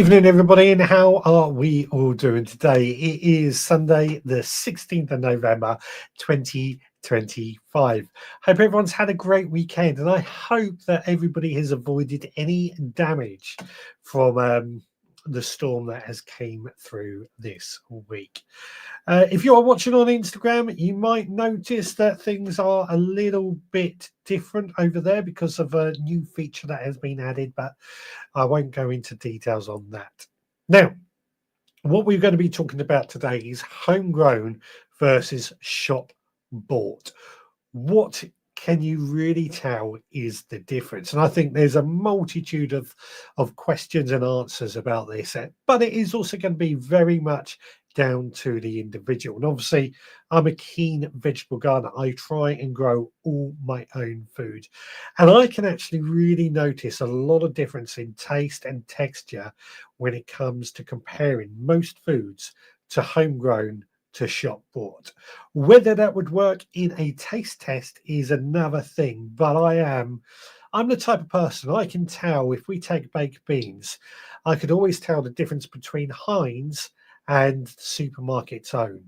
Evening, everybody, and how are we all doing today? It is Sunday, the 16th of November, 2025. Hope everyone's had a great weekend, and I hope that everybody has avoided any damage from the storm that has came through this week. If you are watching on Instagram, you might notice that things are a little bit different over there because of a new feature that has been added, but I won't go into details on that. Now, what we're going to be talking about today is homegrown versus shop bought. What can you really tell is the difference? And I think there's a multitude of questions and answers about this, but it is also going to be very much down to the individual. And obviously, I'm a keen vegetable gardener. I try and grow all my own food. And I can actually really notice a lot of difference in taste and texture when it comes to comparing most foods to homegrown to shop bought. Whether that would work in a taste test is another thing, but I'm the type of person I can tell. If we take baked beans, I could always tell the difference between Heinz and the supermarket's own.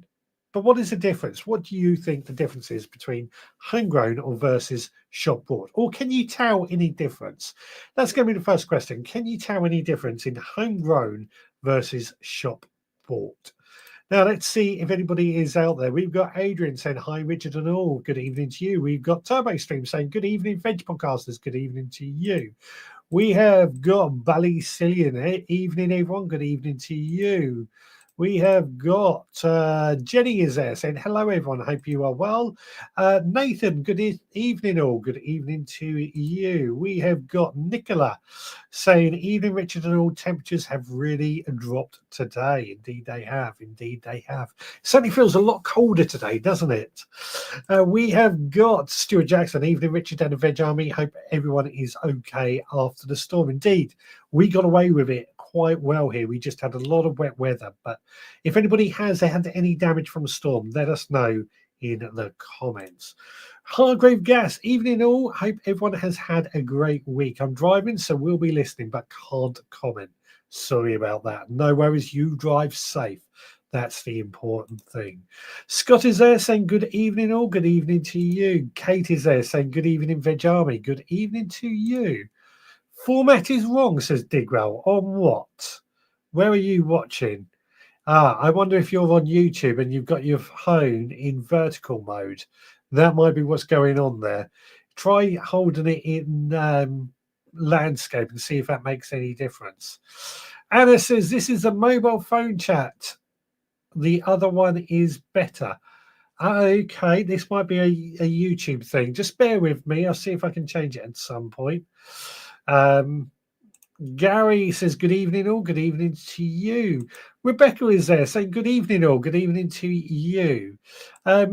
But what is the difference? What do you think the difference is between homegrown or versus shop bought? Or can you tell any difference? That's going to be the first question. Can you tell any difference in homegrown versus shop bought? Now, let's see if anybody is out there. We've got Adrian saying, hi, Richard and all. Good evening to you. We've got Turbo Stream saying, good evening, Veg Podcasters. Good evening to you. We have got Ballycillion. Evening, everyone. Good evening to you. We have got Jenny is there saying, hello, everyone. I hope you are well. Nathan, good evening, all. Good evening to you. We have got Nicola saying, evening, Richard, and all. Temperatures have really dropped today. Indeed, they have. Indeed, they have. Certainly feels a lot colder today, doesn't it? We have got Stuart Jackson, evening, Richard, and the Veg Army. Hope everyone is okay after the storm. Indeed, we got away with it quite well here. We just had a lot of wet weather, but if anybody has had any damage from a storm, let us know in the comments. Hargrave Gas, evening all. Hope everyone has had a great week. I'm driving, so we'll be listening, but can't comment. Sorry about that. No worries, you drive safe. That's the important thing. Scott is there saying good evening all. Good evening to you. Kate is there saying good evening, Veg Army. Good evening to you. Format is wrong, says Digwell. On what? Where are you watching? I wonder if you're on YouTube and you've got your phone in vertical mode. That might be what's going on there. Try holding it in landscape and see if that makes any difference. Anna says this is a mobile phone chat. The other one is better. Okay, this might be a YouTube thing. Just bear with me. I'll see if I can change it at some point. Gary says good evening all. Good evening to you. Rebecca is there saying good evening all. Good evening to you. Are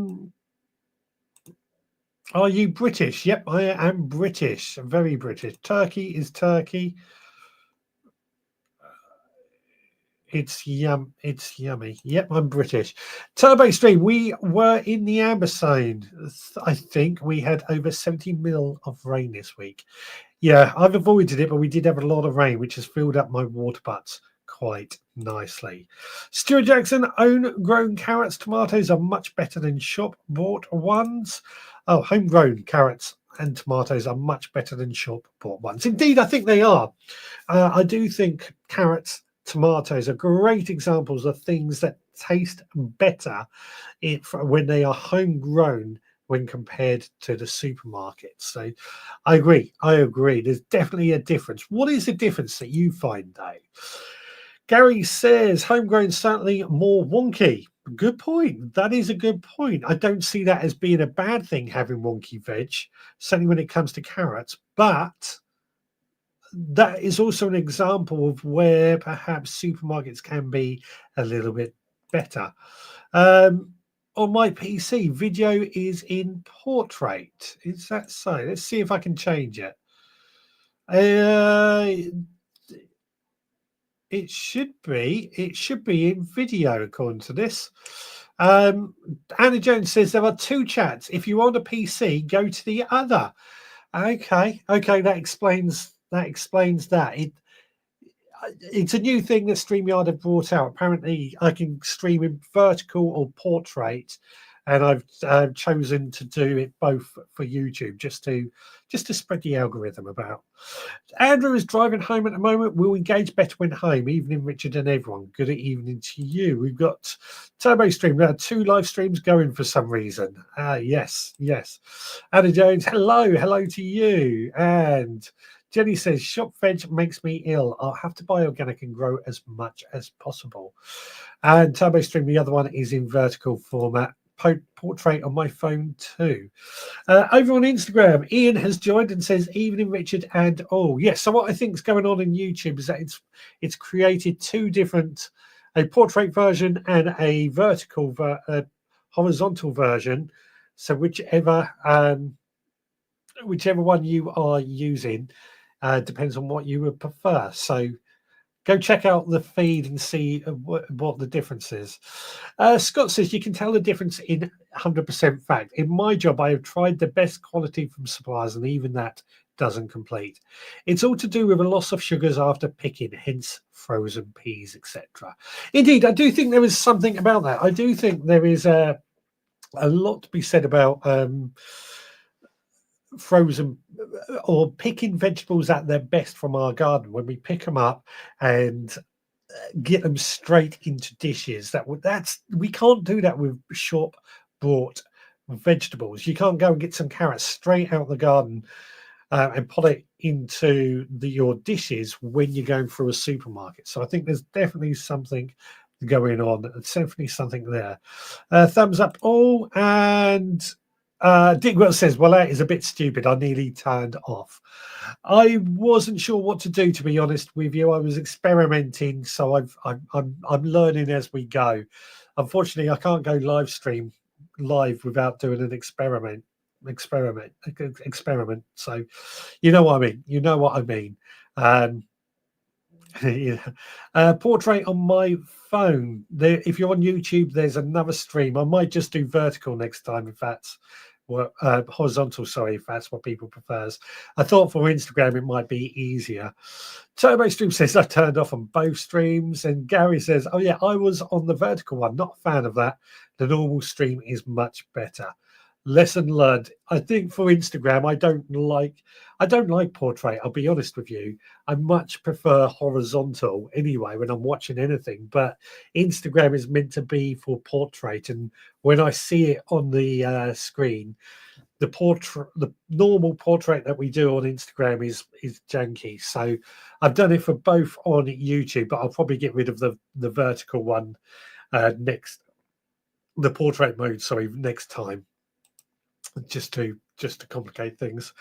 you British? Yep, I am British. Very British. Turkey is Turkey. It's yummy. Yep, I'm British. Turbo Stream, we were in the amber zone. I think we had over 70 mil of rain this week. Yeah, I've avoided it, but we did have a lot of rain, which has filled up my water butts quite nicely. Stuart Jackson, own grown carrots, tomatoes are much better than shop bought ones. Oh, homegrown carrots and tomatoes are much better than shop bought ones. Indeed, I think they are. I do think carrots, tomatoes are great examples of things that taste better when they are homegrown when compared to the supermarket. So I agree. There's definitely a difference. What is the difference that you find, Dave? Gary says homegrown certainly more wonky. Good point. That is a good point. I don't see that as being a bad thing, having wonky veg, certainly when it comes to carrots, but that is also an example of where perhaps supermarkets can be a little bit better. On my PC, video is in portrait. Is that so? Let's see if I can change it. It should be in video according to this. Anna Jones says there are two chats. If you're on a PC, go to the other. Okay, that explains that. it's a new thing that StreamYard have brought out. Apparently, I can stream in vertical or portrait, and I've chosen to do it both for YouTube just to spread the algorithm about. Andrew is driving home at the moment. We'll engage better when home. Evening, Richard and everyone. Good evening to you. We've got Turbo Stream. Now, 2 live streams going for some reason. Yes. Anna Jones, hello to you. And Jenny says, shop veg makes me ill. I'll have to buy organic and grow as much as possible. And Turbo Stream, the other one is in vertical format. Portrait on my phone too. Over on Instagram, Ian has joined and says, evening Richard and all. Yes, so what I think is going on in YouTube is that it's created 2 different, a portrait version and a vertical horizontal version. So whichever one you are using depends on what you would prefer. So go check out the feed and see what the difference is. Scott says, you can tell the difference in 100% fact. In my job, I have tried the best quality from suppliers, and even that doesn't complete. It's all to do with a loss of sugars after picking, hence frozen peas, etc. Indeed, I do think there is something about that. I do think there is a lot to be said about frozen or picking vegetables at their best from our garden when we pick them up and get them straight into dishes. We can't do that with shop bought vegetables. You can't go and get some carrots straight out the garden and put it into your dishes when you're going through a supermarket. So I think there's definitely something going on. There's definitely something there. Thumbs up all. And Dick Will says, well, that is a bit stupid. I nearly turned off. I wasn't sure what to do, to be honest with you. I was experimenting, so I'm learning as we go. Unfortunately, I can't go live without doing an experiment. So you know what I mean. Yeah. Portrait on my phone. If you're on YouTube, there's another stream. I might just do vertical next time if that's what horizontal, sorry, if that's what people prefers. I thought for Instagram it might be easier. Turbo Stream says I turned off on both streams, and Gary says, oh yeah, I was on the vertical one, not a fan of that. The normal stream is much better. Lesson learned. I think for Instagram, I don't like portrait. I'll be honest with you. I much prefer horizontal anyway when I'm watching anything. But Instagram is meant to be for portrait, and when I see it on the screen, the normal portrait that we do on Instagram is janky. So I've done it for both on YouTube, but I'll probably get rid of the vertical one next. The portrait mode, sorry, next time. Just to complicate things.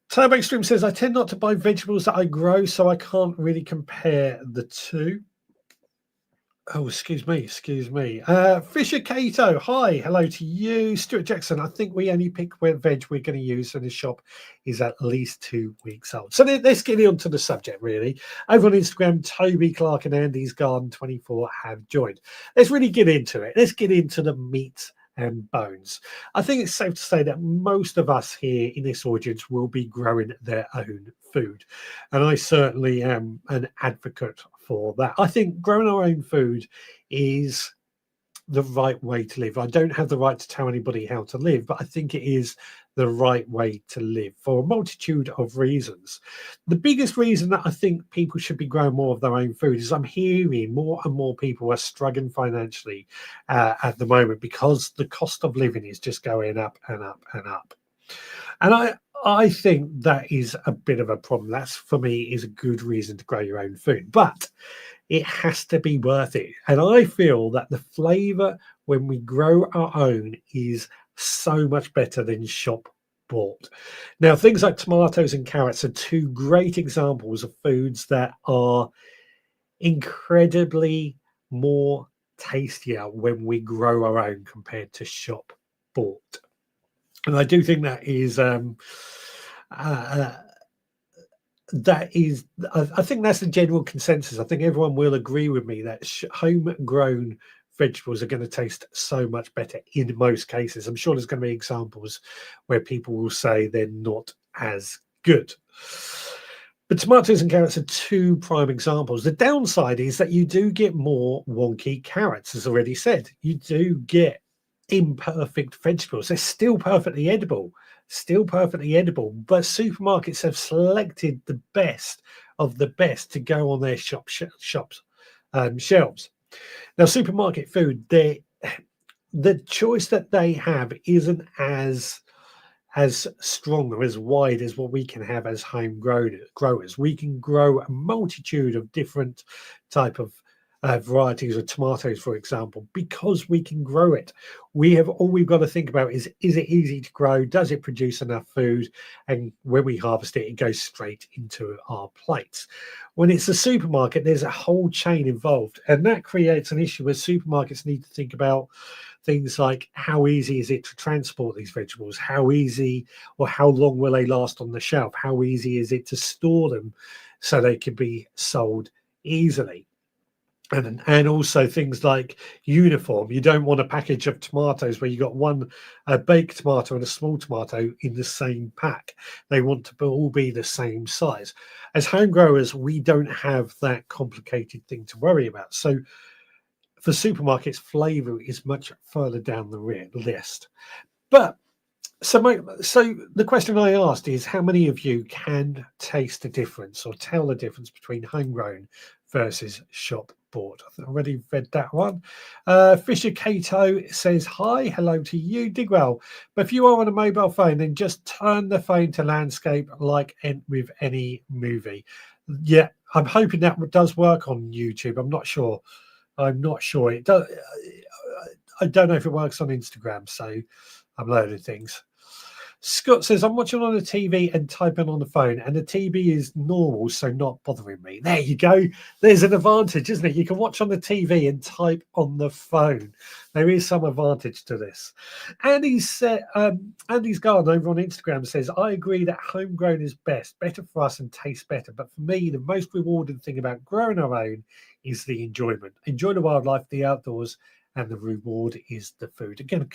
Turbo Extreme says, I tend not to buy vegetables that I grow, so I can't really compare the two. Oh, excuse me. Fisher Cato, hi, hello to you. Stuart Jackson, I think we only pick where veg we're going to use in the shop is at least 2 weeks old. So let's get on to the subject, really. Over on Instagram, Toby Clark and Andy's Garden 24 have joined. Let's really get into it. Let's get into the meat and bones. I think it's safe to say that most of us here in this audience will be growing their own food. And I certainly am an advocate for that. I think growing our own food is the right way to live. I don't have the right to tell anybody how to live, but I think it is the right way to live for a multitude of reasons. The biggest reason that I think people should be growing more of their own food is I'm hearing more and more people are struggling financially at the moment because the cost of living is just going up and up and up. And I think that is a bit of a problem. That's, for me, is a good reason to grow your own food. But it has to be worth it. And I feel that the flavour when we grow our own is so much better than shop bought. Now, things like tomatoes and carrots are 2 great examples of foods that are incredibly more tastier when we grow our own compared to shop bought. And I do think that is I think that's the general consensus. I think everyone will agree with me that homegrown vegetables are going to taste so much better in most cases. I'm sure there's going to be examples where people will say they're not as good. But tomatoes and carrots are two prime examples. The downside is that you do get more wonky carrots, as already said. You do get imperfect vegetables. They're still perfectly edible, but supermarkets have selected the best of the best to go on their shelves. Now, supermarket food, the choice that they have isn't as strong or as wide as what we can have as homegrown growers. We can grow a multitude of different type of varieties of tomatoes, for example, because we can grow it. All we've got to think about is it easy to grow? Does it produce enough food? And when we harvest it, it goes straight into our plates. When it's a supermarket, there's a whole chain involved, and that creates an issue where supermarkets need to think about things like how easy is it to transport these vegetables? How easy or how long will they last on the shelf? How easy is it to store them so they can be sold easily? And also things like uniform. You don't want a package of tomatoes where you got a baked tomato and a small tomato in the same pack. They want to all be the same size. As home growers, we don't have that complicated thing to worry about. So for supermarkets, flavour is much further down the list. But so the question I asked is, how many of you can taste the difference or tell the difference between homegrown versus shop bought? I've already read that one. Fisher Cato says, hi, hello to you, Digwell. But if you are on a mobile phone, then just turn the phone to landscape like with any movie. Yeah, I'm hoping that does work on YouTube. I'm not sure. It does. I don't know if it works on Instagram, so I'm learning things. Scott says, I'm watching on the TV and typing on the phone, and the TV is normal, so not bothering me. There you go. There's an advantage, isn't it? You can watch on the TV and type on the phone. There is some advantage to this. Andy's garden over on Instagram says, I agree that homegrown is better for us and tastes better. But for me, the most rewarding thing about growing our own is the enjoyment. Enjoy the wildlife, the outdoors, and the reward is the food. Again,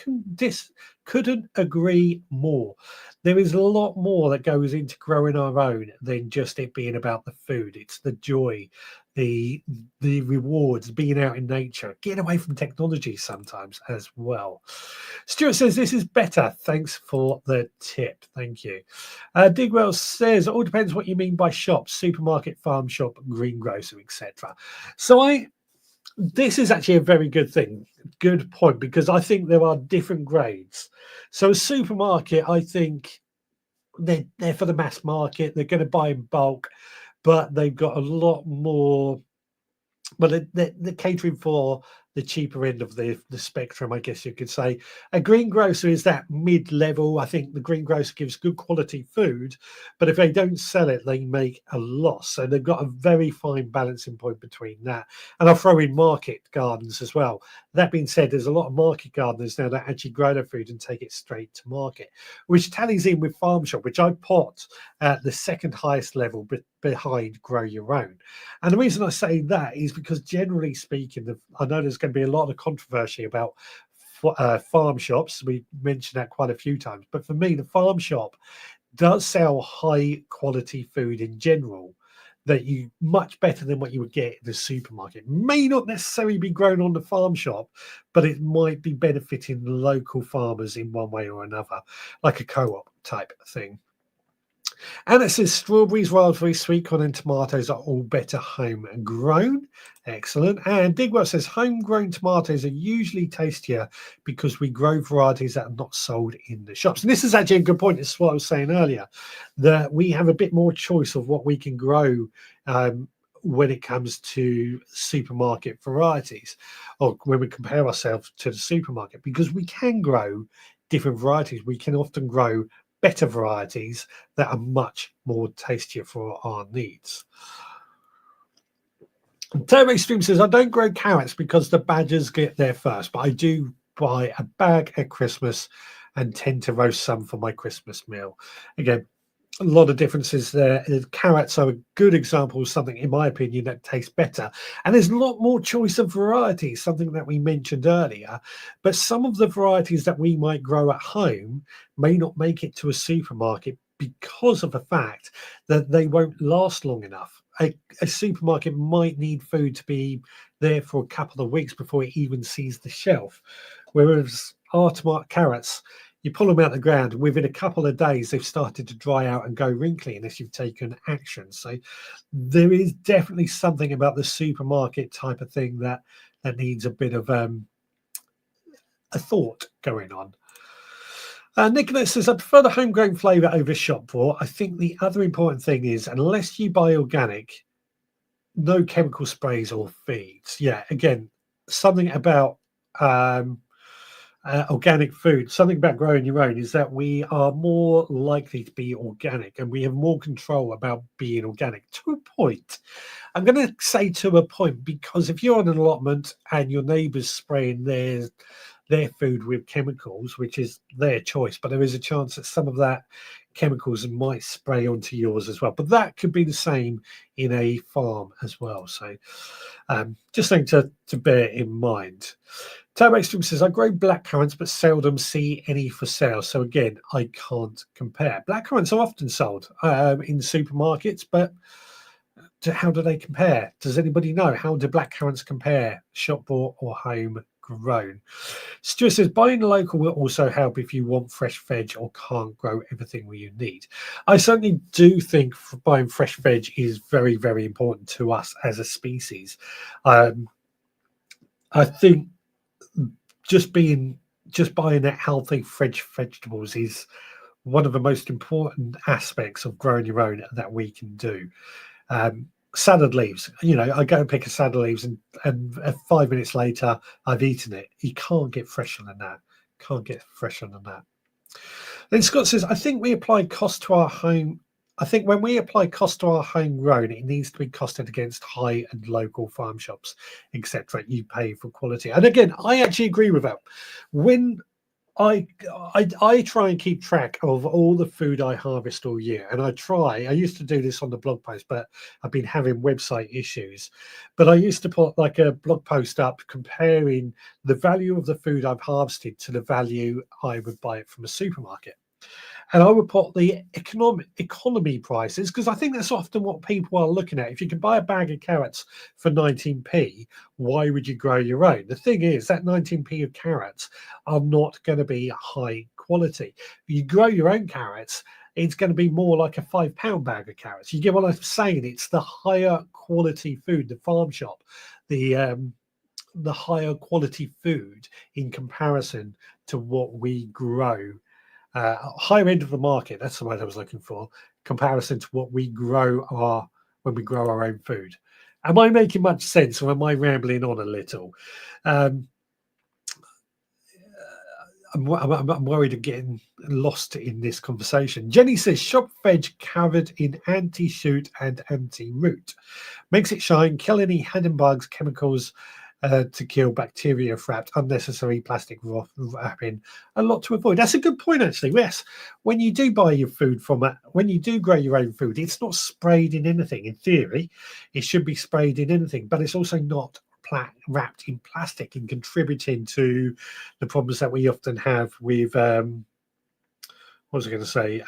couldn't agree more. There is a lot more that goes into growing our own than just it being about the food. It's the joy, the rewards, being out in nature, getting away from technology sometimes as well. Stuart says, this is better. Thanks for the tip. Thank you. Digwell says, it all depends what you mean by shop, supermarket, farm shop, greengrocer, etc. So this is actually a very good point, because I think there are different grades. So a supermarket, I think they're for the mass market. They're going to buy in bulk, but they've got a lot more. Well, they're catering for the cheaper end of the spectrum, I guess you could say. A greengrocer is that mid-level. I think the greengrocer gives good quality food, but if they don't sell it, they make a loss. So they've got a very fine balancing point between that. And I'll throw in market gardens as well. That being said, there's a lot of market gardeners now that actually grow their food and take it straight to market, which tallies in with farm shop, which I put at the second highest level behind grow your own. And the reason I say that is because, generally speaking, I know there's going to be a lot of controversy about farm shops. We mentioned that quite a few times. But for me, the farm shop does sell high quality food in general, that you much better than what you would get in the supermarket. May not necessarily be grown on the farm shop, but it might be benefiting local farmers in one way or another, like a co-op type thing. And it says strawberries, raspberries, sweet corn, and tomatoes are all better homegrown. Excellent. And Digwell says homegrown tomatoes are usually tastier because we grow varieties that are not sold in the shops. And this is actually a good point. This is what I was saying earlier, that we have a bit more choice of what we can grow when it comes to supermarket varieties, or when we compare ourselves to the supermarket, because we can grow different varieties. We can often grow better varieties that are much more tastier for our needs. Turbo Stream says, I don't grow carrots because the badgers get there first, but I do buy a bag at Christmas and tend to roast some for my Christmas meal. Again, a lot of differences there. Carrots are a good example of something, in my opinion, that tastes better. And there's a lot more choice of varieties, something that we mentioned earlier. But some of the varieties that we might grow at home may not make it to a supermarket because of the fact that they won't last long enough. A supermarket might need food to be there for a couple of weeks before it even sees the shelf, whereas our tomato carrots, you pull them out the ground, within a couple of days they've started to dry out and go wrinkly unless you've taken action. So there is definitely something about the supermarket type of thing that needs a bit of a thought going on. Nicholas says, I prefer the homegrown flavour over shop bought. I think the other important thing is, unless you buy organic, no chemical sprays or feeds. Yeah, again, something about organic food, something about growing your own is that we are more likely to be organic and we have more control about being organic to a point. I'm going to say to a point, because if you're on an allotment and your neighbour's spraying their food with chemicals, which is their choice, but there is a chance that some of that chemicals might spray onto yours as well. But that could be the same in a farm as well. So just something to bear in mind. Turbo Stream says, I grow black currants but seldom see any for sale. So again, I can't compare. Black currants are often sold in supermarkets, but how do they compare? Does anybody know? How do black currants compare, shop bought or home grown? Stuart says, buying local will also help if you want fresh veg or can't grow everything you need. I certainly do think buying fresh veg is very, very important to us as a species. I think just buying that healthy fresh vegetables is one of the most important aspects of growing your own that we can do. Salad leaves, I go and pick a salad leaves and 5 minutes later I've eaten it. You can't get fresher than that. Then Scott says, I think we apply cost to our home. I think when we apply cost to our homegrown, it needs to be costed against high and local farm shops, etc. You pay for quality. And again, I actually agree with that. When I try and keep track of all the food I harvest all year, and I used to do this on the blog post, but I've been having website issues. But I used to put like a blog post up comparing the value of the food I've harvested to the value I would buy it from a supermarket. And I would put the economy prices, because I think that's often what people are looking at. If you can buy a bag of carrots for 19p, why would you grow your own? The thing is that 19p of carrots are not going to be high quality. If you grow your own carrots, it's going to be more like a £5 bag of carrots. You get what I'm saying? It's the higher quality food, the farm shop, the higher quality food in comparison to what we grow. Higher end of the market, that's the word I was looking for, comparison to what we grow when we grow our own food. Am I making much sense, or am I rambling on a little? I'm worried of getting lost in this conversation. Jenny says, shop veg covered in anti-shoot and anti-root. Makes it shine, kill any hidden bugs, chemicals, to kill bacteria wrapped, unnecessary plastic wrapping, a lot to avoid. That's a good point, actually. Yes, when you do buy your food when you do grow your own food, it's not sprayed in anything. In theory, it should be sprayed in anything, but it's also not wrapped in plastic and contributing to the problems that we often have with what was I going to say?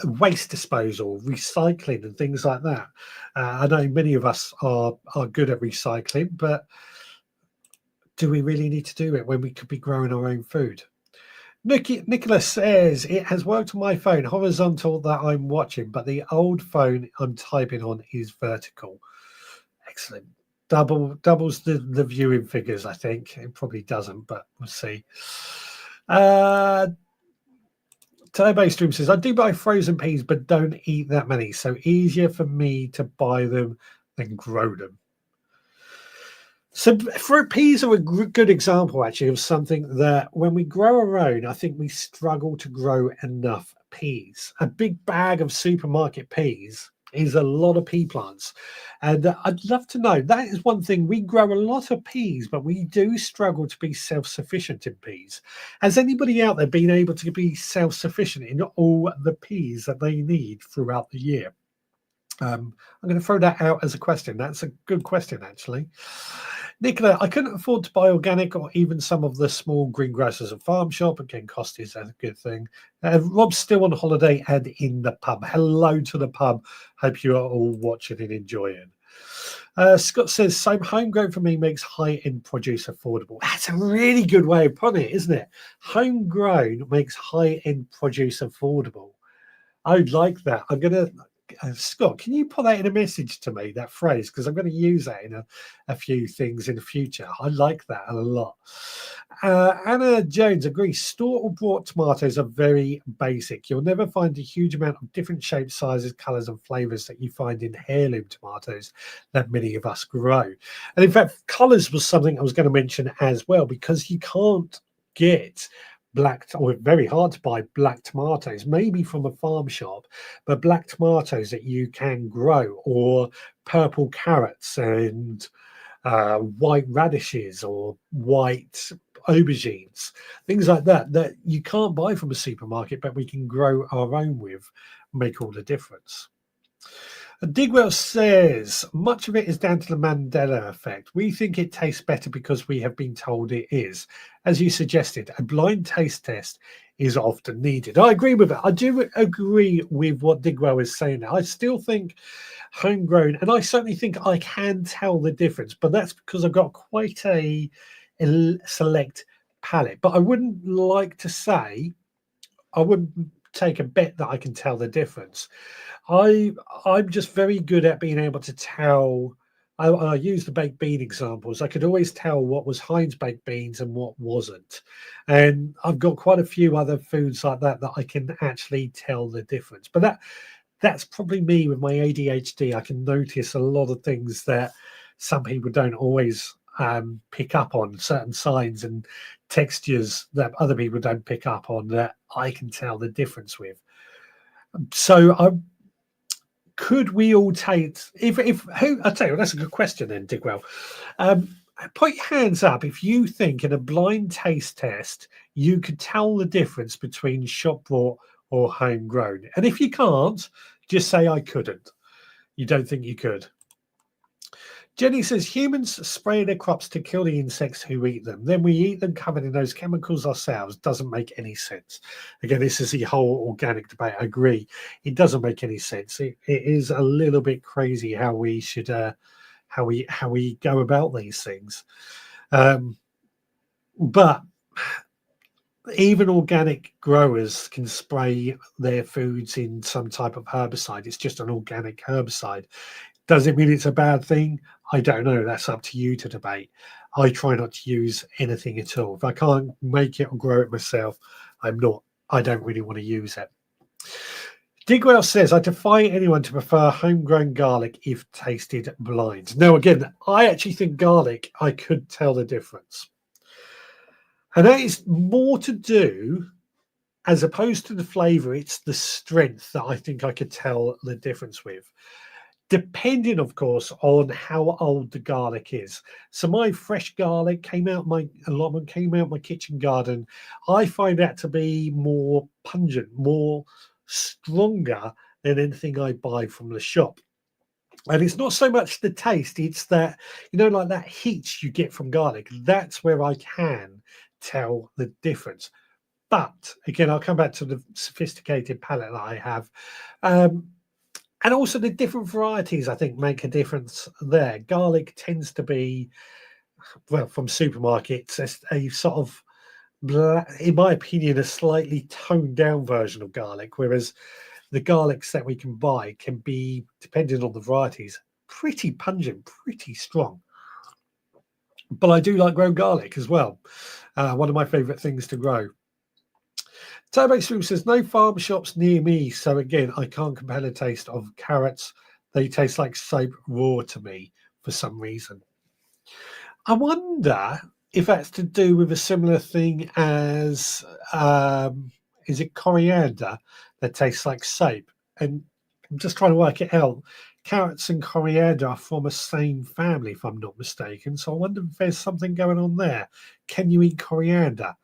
Waste disposal, recycling, and things like that. I know many of us are good at recycling, but do we really need to do it when we could be growing our own food? Nicholas says, it has worked on my phone horizontal that I'm watching, but the old phone I'm typing on is vertical. Excellent. Doubles the viewing figures, I think. It probably doesn't, but we'll see. Turbo Stream says, I do buy frozen peas, but don't eat that many. So easier for me to buy them than grow them. So peas are a good example, actually, of something that when we grow our own, I think we struggle to grow enough peas. A big bag of supermarket peas is a lot of pea plants. And I'd love to know, that is one thing, we grow a lot of peas, but we do struggle to be self-sufficient in peas. Has anybody out there been able to be self-sufficient in all the peas that they need throughout the year? I'm going to throw that out as a question. That's a good question, actually. Nicola, I couldn't afford to buy organic or even some of the small green grasses at farm shop. Again, cost is a good thing. Rob's still on holiday and in the pub. Hello to the pub. Hope you are all watching and enjoying. Scott says, same homegrown for me makes high-end produce affordable. That's a really good way of putting it, isn't it? Homegrown makes high-end produce affordable. I would like that. I'm going to, Scott, can you put that in a message to me, that phrase? Because I'm going to use that in a few things in the future. I like that a lot. Anna Jones agrees. Store or bought tomatoes are very basic. You'll never find a huge amount of different shapes, sizes, colours, and flavours that you find in heirloom tomatoes that many of us grow. And in fact, colours was something I was going to mention as well, because you can't get black, or very hard to buy black tomatoes, maybe from a farm shop, but black tomatoes that you can grow, or purple carrots and white radishes or white aubergines, things like that, that you can't buy from a supermarket, but we can grow our own with, make all the difference. Digwell says, much of it is down to the Mandela effect. We think it tastes better because we have been told it is. As you suggested, a blind taste test is often needed. I agree with that. I do agree with what Digwell is saying. I still think homegrown, and I certainly think I can tell the difference, but that's because I've got quite a select palate. But I wouldn't like to say, I wouldn't take a bet that I can tell the difference. I'm just very good at being able to tell. I use the baked bean examples. I could always tell what was Heinz baked beans and what wasn't. And I've got quite a few other foods like that that I can actually tell the difference. But that's probably me with my ADHD. I can notice a lot of things that some people don't always pick up on, certain signs and textures that other people don't pick up on that I can tell the difference with. So could we all take, if who, I'll tell you, that's a good question then, Digwell. Put your hands up if you think in a blind taste test you could tell the difference between shop bought or homegrown. And if you can't, just say I couldn't. You don't think you could. Jenny says humans spray their crops to kill the insects who eat them. Then we eat them covered in those chemicals ourselves. Doesn't make any sense. Again, this is the whole organic debate. I agree. It doesn't make any sense. It is a little bit crazy how we should how we go about these things. But even organic growers can spray their foods in some type of herbicide. It's just an organic herbicide. Does it mean it's a bad thing? I don't know. That's up to you to debate. I try not to use anything at all. If I can't make it or grow it myself, I don't really want to use it. Digwell says, I defy anyone to prefer homegrown garlic if tasted blind. No, again, I actually think garlic, I could tell the difference. And that is more to do, as opposed to the flavour, it's the strength that I think I could tell the difference with. Depending, of course, on how old the garlic is. So my fresh garlic came out my allotment, came out my kitchen garden. I find that to be more pungent, more stronger than anything I buy from the shop. And it's not so much the taste, it's that, like that heat you get from garlic. That's where I can tell the difference. But again, I'll come back to the sophisticated palate that I have. And also the different varieties, I think, make a difference there. Garlic tends to be, well, from supermarkets, a sort of, in my opinion, a slightly toned down version of garlic, whereas the garlics that we can buy can be, depending on the varieties, pretty pungent, pretty strong. But I do like grown garlic as well. One of my favourite things to grow. Turbo Swoop says, no farm shops near me. So again, I can't compare the taste of carrots. They taste like soap raw to me for some reason. I wonder if that's to do with a similar thing as, is it coriander that tastes like soap? And I'm just trying to work it out. Carrots and coriander are from a same family, if I'm not mistaken. So I wonder if there's something going on there. Can you eat coriander?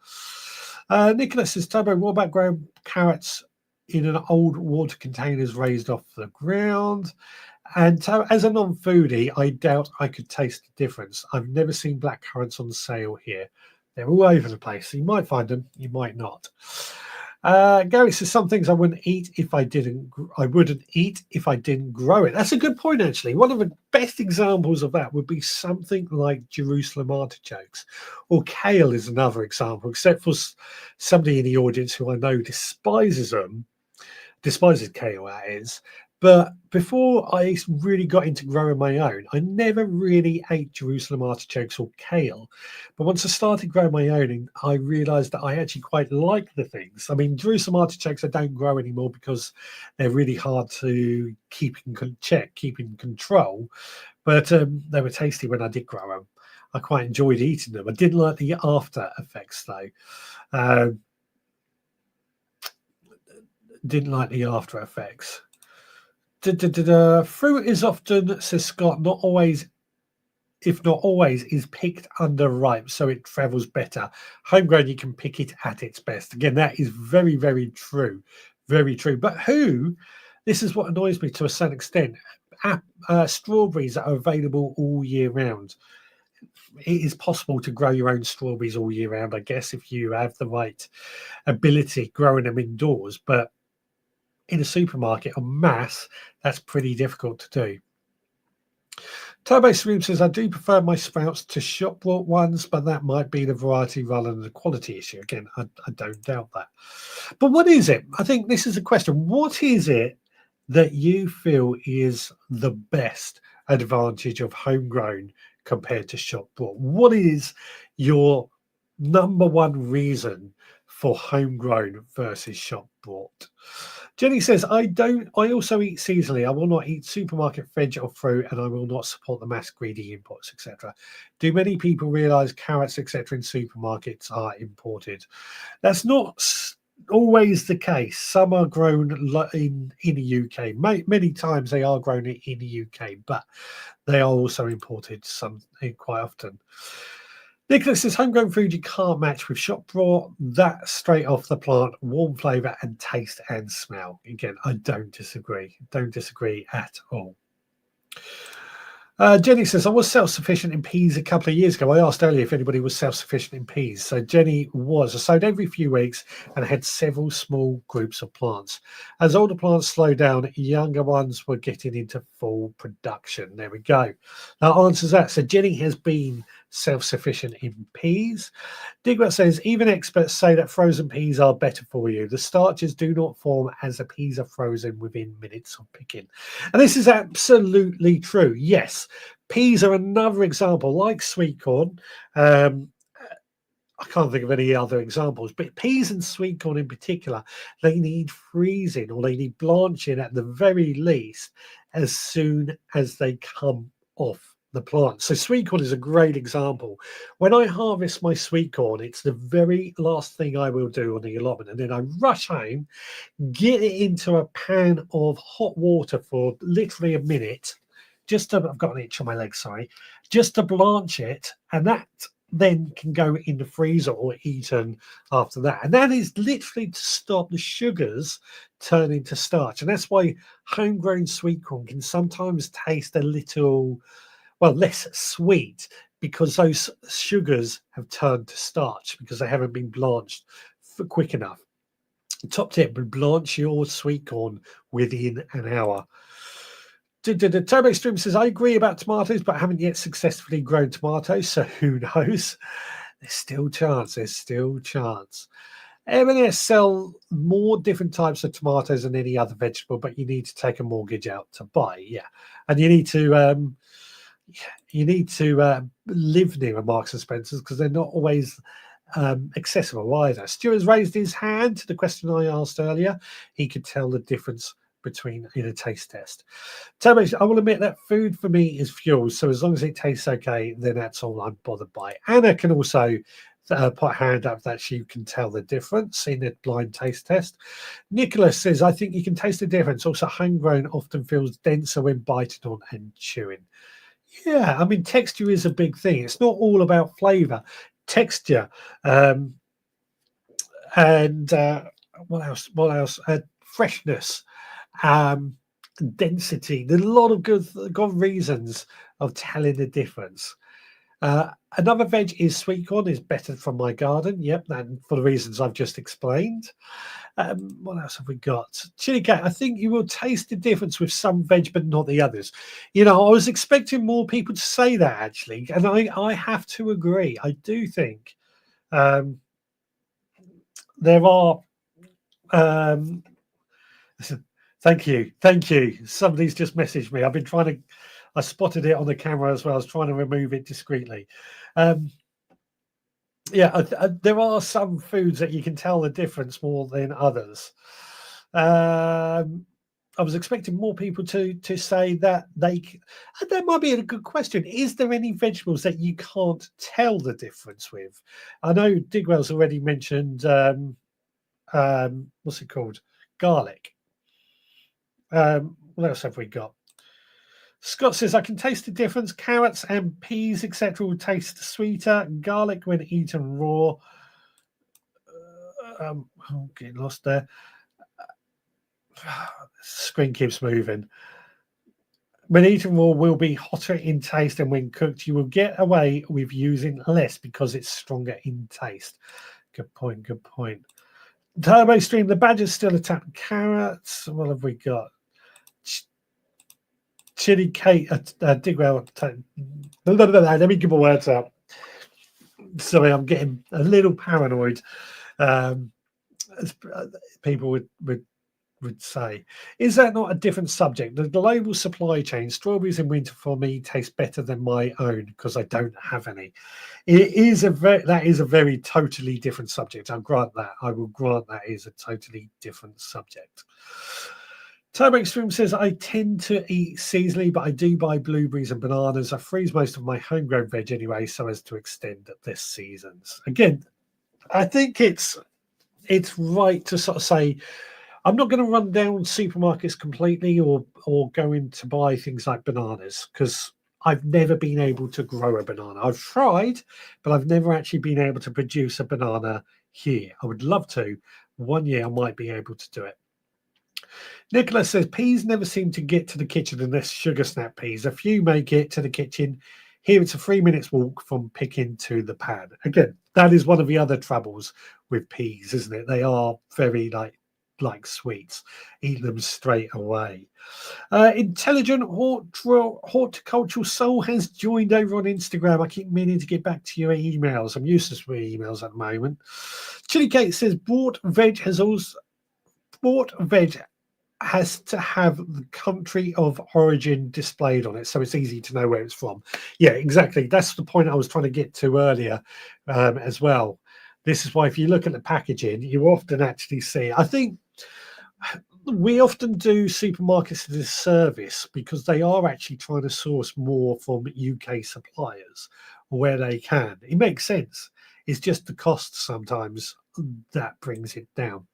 Nicholas says, Turbo, what about growing carrots in an old water containers raised off the ground? And so, as a non-foodie, I doubt I could taste the difference. I've never seen black currants on sale here. They're all over the place. So you might find them, you might not. Gary says some things I wouldn't eat if I didn't. I wouldn't eat if I didn't grow it. That's a good point, actually. One of the best examples of that would be something like Jerusalem artichokes, or kale is another example. Except for somebody in the audience who I know despises them, despises kale, that is. But before I really got into growing my own, I never really ate Jerusalem artichokes or kale. But once I started growing my own, I realized that I actually quite like the things. I mean, Jerusalem artichokes I don't grow anymore because they're really hard to keep in check, keep in control. But they were tasty when I did grow them. I quite enjoyed eating them. I didn't like the after effects though. Didn't like the after effects. Fruit is often, says Scott, not always, if not always, is picked underripe, so it travels better. Homegrown, you can pick it at its best. Again, that is very, very true. Very true. But this is what annoys me to a certain extent. Strawberries are available all year round. It is possible to grow your own strawberries all year round, I guess, if you have the right ability growing them indoors. But in a supermarket en masse, that's pretty difficult to do. Turbo Stream says, I do prefer my sprouts to shop bought ones, but that might be the variety rather than the quality issue. Again, I don't doubt that. But what is it? I think this is a question. What is it that you feel is the best advantage of homegrown compared to shop bought? What is your number one reason for homegrown versus shop bought? Jenny says, I also eat seasonally. I will not eat supermarket veg or fruit, and I will not support the mass greedy imports, etc. Do many people realize carrots, etc., in supermarkets are imported? That's not always the case. Some are grown in the UK. Many times they are grown in the UK, but they are also imported quite often. Nicholas says, homegrown food you can't match with shop bought. That straight off the plant, warm flavour and taste and smell. Again, I don't disagree. Don't disagree at all. Jenny says, I was self-sufficient in peas a couple of years ago. I asked earlier if anybody was self-sufficient in peas. So Jenny was. I sowed every few weeks and had several small groups of plants. As older plants slowed down, younger ones were getting into full production. There we go. That answers that. So Jenny has been self-sufficient in peas. Digbert says, even experts say that frozen peas are better for you. The starches do not form as the peas are frozen within minutes of picking. And this is absolutely true. Yes, peas are another example, like sweet corn. I can't think of any other examples, but peas and sweet corn in particular, they need freezing or they need blanching at the very least as soon as they come off the plant. So sweet corn is a great example. When I harvest my sweet corn, it's the very last thing I will do on the allotment. And then I rush home, get it into a pan of hot water for literally a minute, I've got an itch on my leg, sorry, just to blanch it. And that then can go in the freezer or eaten after that. And that is literally to stop the sugars turning to starch. And that's why homegrown sweet corn can sometimes taste a little, less sweet, because those sugars have turned to starch because they haven't been blanched for quick enough. Top tip, blanch your sweet corn within an hour. Turbo Stream says, I agree about tomatoes, but I haven't yet successfully grown tomatoes, so who knows? There's still chance. There's still chance. M&S sell more different types of tomatoes than any other vegetable, but you need to take a mortgage out to buy. Yeah, and you need to live near a Marks and Spencer's because they're not always accessible either. Stuart's raised his hand to the question I asked earlier. He could tell the difference between in a taste test. Toby, I will admit that food for me is fuel, so as long as it tastes okay, then that's all I'm bothered by. Anna can also put a hand up that she can tell the difference in a blind taste test. Nicholas says, I think you can taste the difference. Also, homegrown often feels denser when biting on and chewing. Yeah, I mean, texture is a big thing. It's not all about flavor, texture, and what else? Freshness. density. There's a lot of good reasons of telling the difference. Another veg is sweet corn, is better from my garden. Yep, and for the reasons I've just explained. What else have we got? Chili cat. I think you will taste the difference with some veg, but not the others. You know, I was expecting more people to say that actually, and I have to agree. I do think there are. Um, thank you, thank you. Somebody's just messaged me. I've been trying to. I spotted it on the camera as well. I was trying to remove it discreetly. Yeah, there are some foods that you can tell the difference more than others. I was expecting more people to say that that might be a good question. Is there any vegetables that you can't tell the difference with? I know Digwell's already mentioned what's it called? Garlic. What else have we got? Scott says, I can taste the difference. Carrots and peas, etc., will taste sweeter. Garlic, when eaten raw. I'm getting lost there. Screen keeps moving. When eaten raw, will be hotter in taste, and when cooked, you will get away with using less because it's stronger in taste. Good point. Good point. Turbo Stream, the badgers still attack carrots. What have we got? Chili Kate, Digwell. Let me give my words out. Sorry, I'm getting a little paranoid. As people would say, is that not a different subject? The global supply chain, strawberries in winter for me taste better than my own because I don't have any. That is a very totally different subject. I'll grant that. I will grant that is a totally different subject. Turbo Extreme says, I tend to eat seasonally, but I do buy blueberries and bananas. I freeze most of my homegrown veg anyway, so as to extend this seasons. Again, I think it's right to sort of say, I'm not going to run down supermarkets completely or go in to buy things like bananas because I've never been able to grow a banana. I've tried, but I've never actually been able to produce a banana here. I would love to. One year I might be able to do it. Nicholas says, peas never seem to get to the kitchen unless sugar snap peas. A few make it to the kitchen. Here it's a 3 minutes walk from picking to the pan. Again, that is one of the other troubles with peas, isn't it? They are very like sweets. Eat them straight away. Intelligent Horticultural Soul has joined over on Instagram. I keep meaning to get back to your emails. I'm useless with emails at the moment. Chili Kate says, bought veg has to have the country of origin displayed on it, so it's easy to know where it's from. Yeah, exactly. That's the point I was trying to get to earlier as well. This is why if you look at the packaging, you often actually see, I think we often do supermarkets a disservice because they are actually trying to source more from UK suppliers where they can. It makes sense. It's just the cost sometimes that brings it down.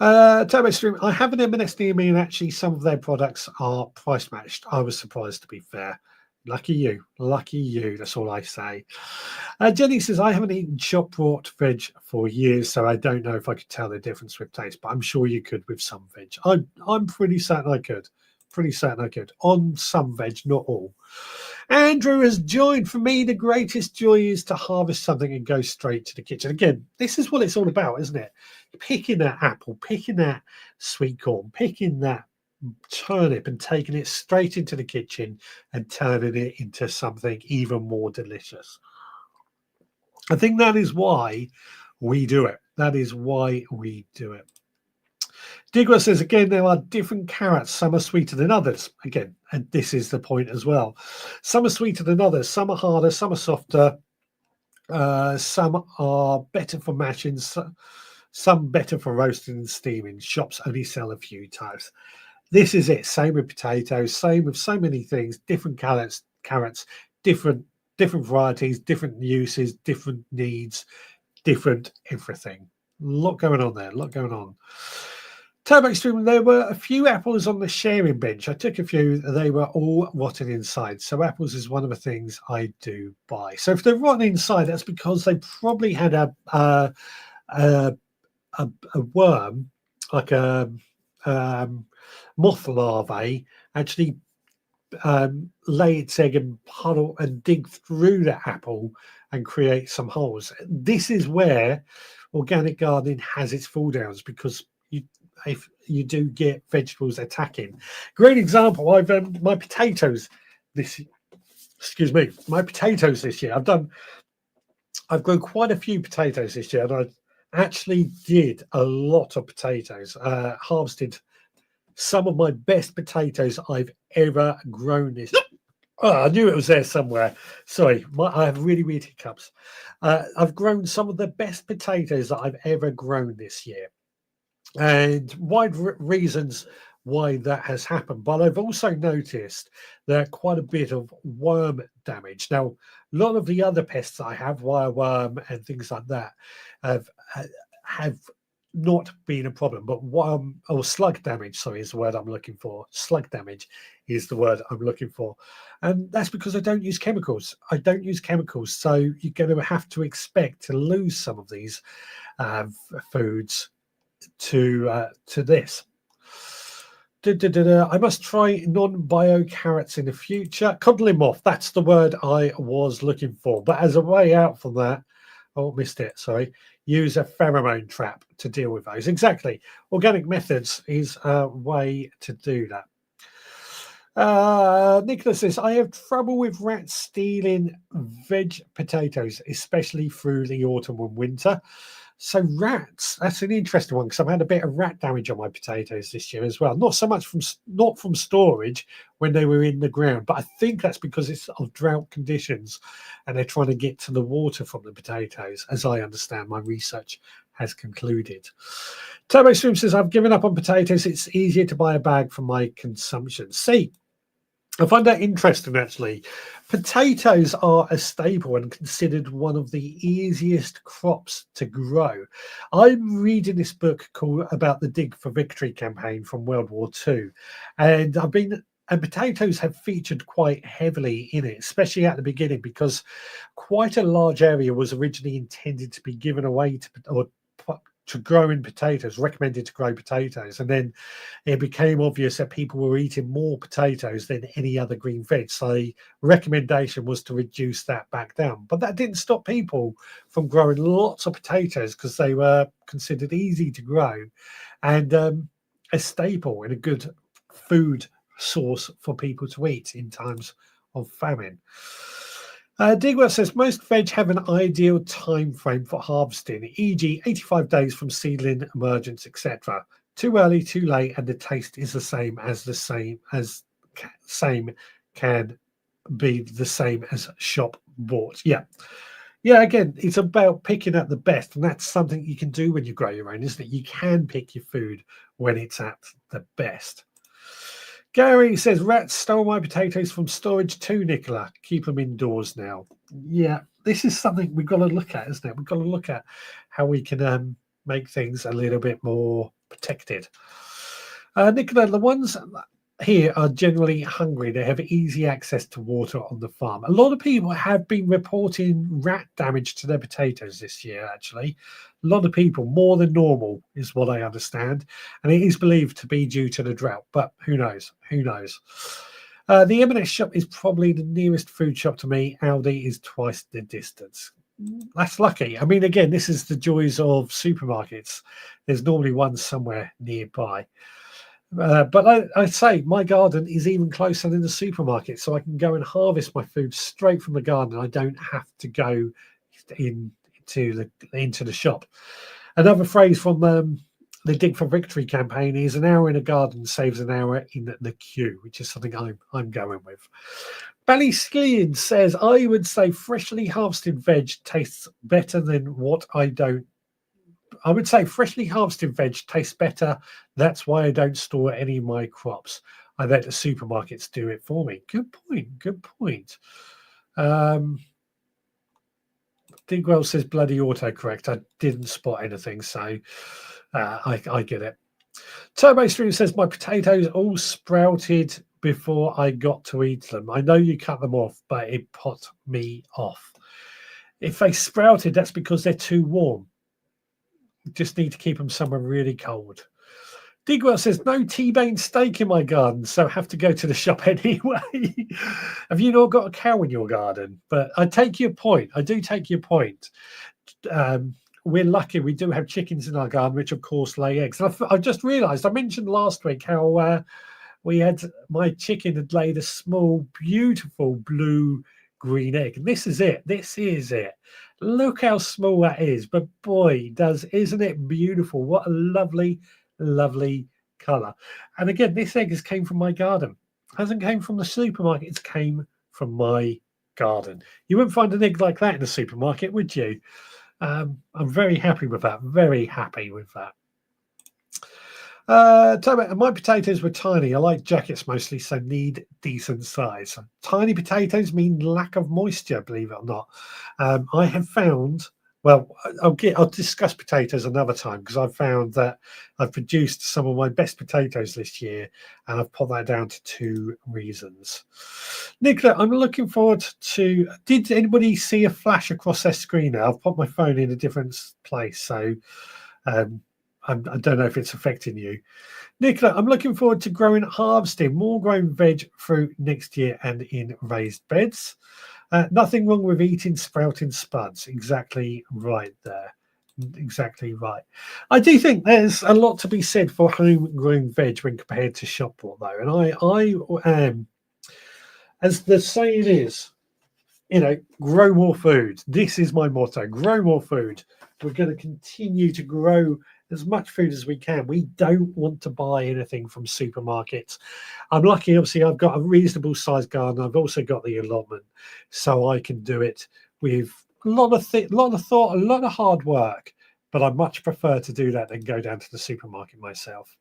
Turbo Stream, I have an M&S near me, and actually some of their products are price matched. I was surprised, to be fair. Lucky you. Lucky you. That's all I say. Jenny says, I haven't eaten shop bought veg for years, so I don't know if I could tell the difference with taste, but I'm sure you could with some veg. I'm pretty certain I could. Pretty certain I could. On some veg, not all. Andrew has joined. For me, the greatest joy is to harvest something and go straight to the kitchen. Again, this is what it's all about, isn't it? Picking that apple, picking that sweet corn, picking that turnip and taking it straight into the kitchen and turning it into something even more delicious. I think that is why we do it. That is why we do it. Digwa says, again, there are different carrots. Some are sweeter than others. Again, and this is the point as well. Some are sweeter than others. Some are harder. Some are softer. Some are better for mashing. Some better for roasting and steaming. Shops only sell a few types. This is it. Same with potatoes. Same with so many things. Different carrots, different varieties, different uses, different needs, different everything. A lot going on there. A lot going on. Turbo Extreme, there were a few apples on the sharing bench. I took a few. They were all rotten inside. So apples is one of the things I do buy. So if they're rotten inside, that's because they probably had a worm, like moth larvae actually lay its egg and puddle and dig through the apple and create some holes. This is where organic gardening has its fall downs, because if you do get vegetables attacking. Great example. I've my potatoes this excuse me, my potatoes this year. I've grown quite a few potatoes this year, and I actually did a lot of potatoes. Harvested some of my best potatoes I've ever grown this. Oh, I knew it was there somewhere. Sorry, I have really weird hiccups. I've grown some of the best potatoes that I've ever grown this year, and wide reasons why that has happened. But I've also noticed that quite a bit of worm damage. Now, a lot of the other pests I have, wireworm and things like that, have not been a problem. But worm or slug damage, sorry, is the word I'm looking for. Slug damage is the word I'm looking for. And that's because I don't use chemicals. I don't use chemicals. So you're going to have to expect to lose some of these foods to this. I must try non-bio carrots in the future. Codling moth, that's the word I was looking for. But as a way out from that, oh, missed it, sorry. Use a pheromone trap to deal with those. Exactly. Organic methods is a way to do that. Nicholas says, I have trouble with rats stealing veg potatoes, especially through the autumn and winter. So rats, that's an interesting one, because I've had a bit of rat damage on my potatoes this year as well. Not so much not from storage when they were in the ground, but I think that's because it's of drought conditions and they're trying to get to the water from the potatoes, as I understand my research has concluded. Turbo Stream says, I've given up on potatoes. It's easier to buy a bag for my consumption. See, I find that interesting, actually. Potatoes are a staple and considered one of the easiest crops to grow. I'm reading this book called about the Dig for Victory campaign from World War II, and potatoes have featured quite heavily in it, especially at the beginning, because quite a large area was originally intended to be given away to growing potatoes, recommended to grow potatoes. And then it became obvious that people were eating more potatoes than any other green veg. So the recommendation was to reduce that back down. But that didn't stop people from growing lots of potatoes, because they were considered easy to grow and a staple and a good food source for people to eat in times of famine. Digwell says most veg have an ideal time frame for harvesting, e.g. 85 days from seedling emergence, etc. Too early, too late, and the taste is the same can be the same as shop bought. Yeah, again, it's about picking up the best, and that's something you can do when you grow your own, isn't it? You can pick your food when it's at the best. Gary says, rats stole my potatoes from storage too, Nicola. Keep them indoors now. Yeah, this is something we've got to look at, isn't it? We've got to look at how we can make things a little bit more protected. Nicola, the ones here are generally hungry. They have easy access to water on the farm. A lot of people have been reporting rat damage to their potatoes this year, actually. A lot of people, more than normal, is what I understand. And it is believed to be due to the drought, but who knows? Who knows? The M&S shop is probably the nearest food shop to me. Aldi is twice the distance. That's lucky. I mean, again, this is the joys of supermarkets. There's normally one somewhere nearby. But I say my garden is even closer than the supermarket, so I can go and harvest my food straight from the garden. I don't have to go into the shop. Another phrase from the Dig for Victory campaign is an hour in a garden saves an hour in the queue, which is something I'm going with. Ballyskillian says, I would say freshly harvested veg tastes better than what I don't. I would say freshly harvested veg tastes better. That's why I don't store any of my crops. I let the supermarkets do it for me. Good point. Good point. Digwell says bloody autocorrect. I didn't spot anything, so I get it. Turbo Stream says my potatoes all sprouted before I got to eat them. I know you cut them off, but it put me off. If they sprouted, that's because they're too warm. You just need to keep them somewhere really cold. Digwell says, no T-bone steak in my garden, so have to go to the shop anyway. Have you not got a cow in your garden? But I take your point. I do take your point. We're lucky we do have chickens in our garden, which of course lay eggs. And I just realised, I mentioned last week how my chicken had laid a small, beautiful blue-green egg. And this is it. This is it. Look how small that is. But boy, isn't it beautiful? What a lovely, lovely colour. And again, this egg has came from my garden. It hasn't came from the supermarket. It's came from my garden. You wouldn't find an egg like that in the supermarket, would you? I'm very happy with that. Very happy with that. My potatoes were tiny. I like jackets mostly, so need decent size. Tiny potatoes mean lack of moisture, believe it or not. I have found, well, I'll discuss potatoes another time, because I've found that I've produced some of my best potatoes this year, and I've put that down to 2 reasons. Nicola, I'm looking forward to. Did anybody see a flash across their screen now? I've put my phone in a different place, so I don't know if it's affecting you. Nicola, I'm looking forward to harvesting more grown veg fruit next year and in raised beds. Nothing wrong with eating sprouting spuds. Exactly right there. Exactly right. I do think there's a lot to be said for homegrown veg when compared to shop bought, though. And I am, as the saying is, grow more food. This is my motto: grow more food. We're going to continue to grow as much food as we can. We don't want to buy anything from supermarkets. I'm lucky, obviously, I've got a reasonable sized garden. I've also got the allotment, so I can do it with a lot of thought, a lot of hard work. But I much prefer to do that than go down to the supermarket myself.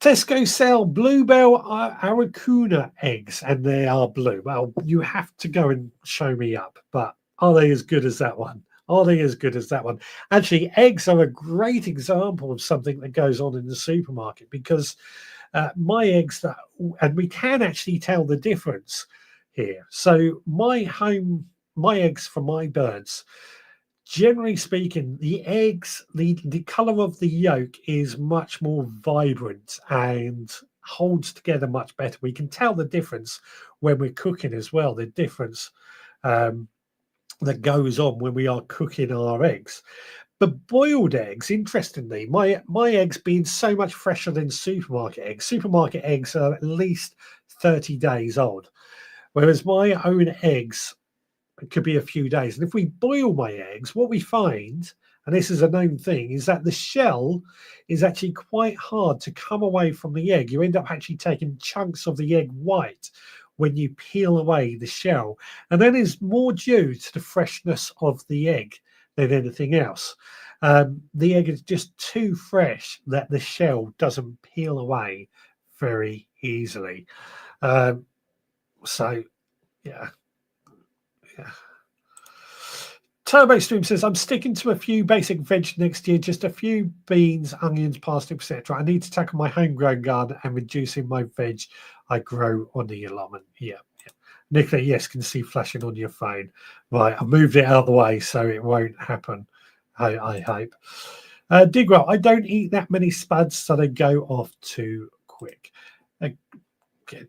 Tesco sell bluebell aracuna eggs, and they are blue. Well, you have to go and show me up, but are they as good as that one? Are they as good as that one? Actually, eggs are a great example of something that goes on in the supermarket, because my eggs, and we can actually tell the difference here. So my eggs for my birds, generally speaking, the eggs, the color of the yolk is much more vibrant and holds together much better. We can tell the difference when we're cooking as well, the difference that goes on when we are cooking our eggs. But boiled eggs, interestingly, my eggs being so much fresher than supermarket eggs are at least 30 days old, whereas my own eggs, it could be a few days. And if we boil my eggs, what we find, and this is a known thing, is that the shell is actually quite hard to come away from the egg. You end up actually taking chunks of the egg white when you peel away the shell. And that is more due to the freshness of the egg than anything else. The egg is just too fresh that the shell doesn't peel away very easily. So, yeah. Turbo Stream says, I'm sticking to a few basic veg next year, just a few beans, onions, parsnip, etc. I need to tackle my homegrown garden and reducing my veg I grow on the allotment. Yeah. Nicola, yes, can see flashing on your phone. Right, I moved it out of the way so it won't happen, I hope. Digwell, I don't eat that many spuds, so they go off too quick. Okay.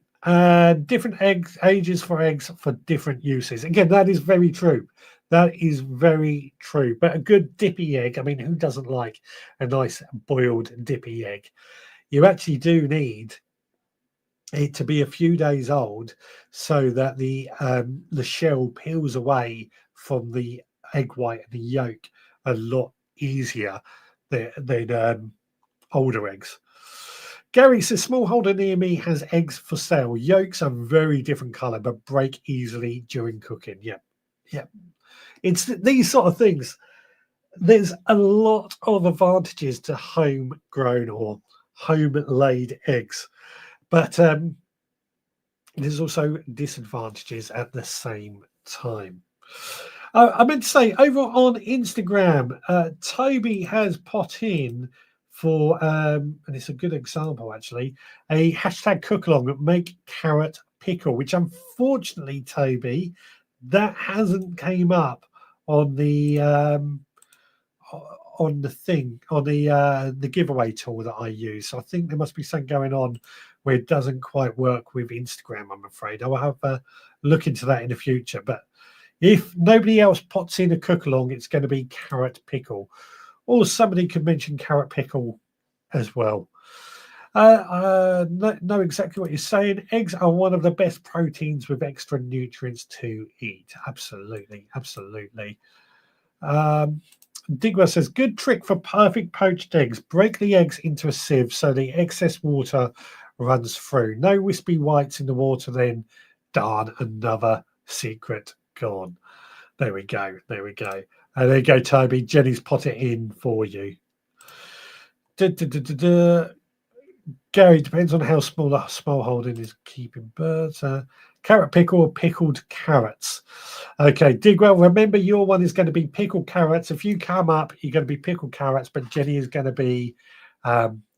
Different ages for eggs for different uses. Again, that is very true. That is very true. But a good dippy egg, I mean, who doesn't like a nice boiled dippy egg? You actually do need it to be a few days old so that the shell peels away from the egg white and the yolk a lot easier than older eggs. Gary says, smallholder near me has eggs for sale. Yolks are very different color, but break easily during cooking. Yeah. It's these sort of things. There's a lot of advantages to homegrown or home-laid eggs, but there's also disadvantages at the same time. I meant to say, over on Instagram, Toby has put in for, and it's a good example actually, a hashtag cookalong, make carrot pickle, which unfortunately, Toby, that hasn't came up on the on the thing, on the giveaway tool that I use. So I think there must be something going on where it doesn't quite work with Instagram, I'm afraid. I will have a look into that in the future. But if nobody else pots in a cook-along, it's going to be carrot pickle. Or somebody could mention carrot pickle as well. Know exactly what you're saying. Eggs are one of the best proteins with extra nutrients to eat. Absolutely, absolutely. Digwell says, good trick for perfect poached eggs. Break the eggs into a sieve so the excess water runs through. No wispy whites in the water then. Darn, another secret gone. There we go. There we go. There you go, Toby. Jenny's put it in for you. Gary, depends on how small a small holding is keeping birds. Carrot pickle or pickled carrots. Okay, Digwell, remember your one is going to be pickled carrots. If you come up, you're going to be pickled carrots, but Jenny is going to be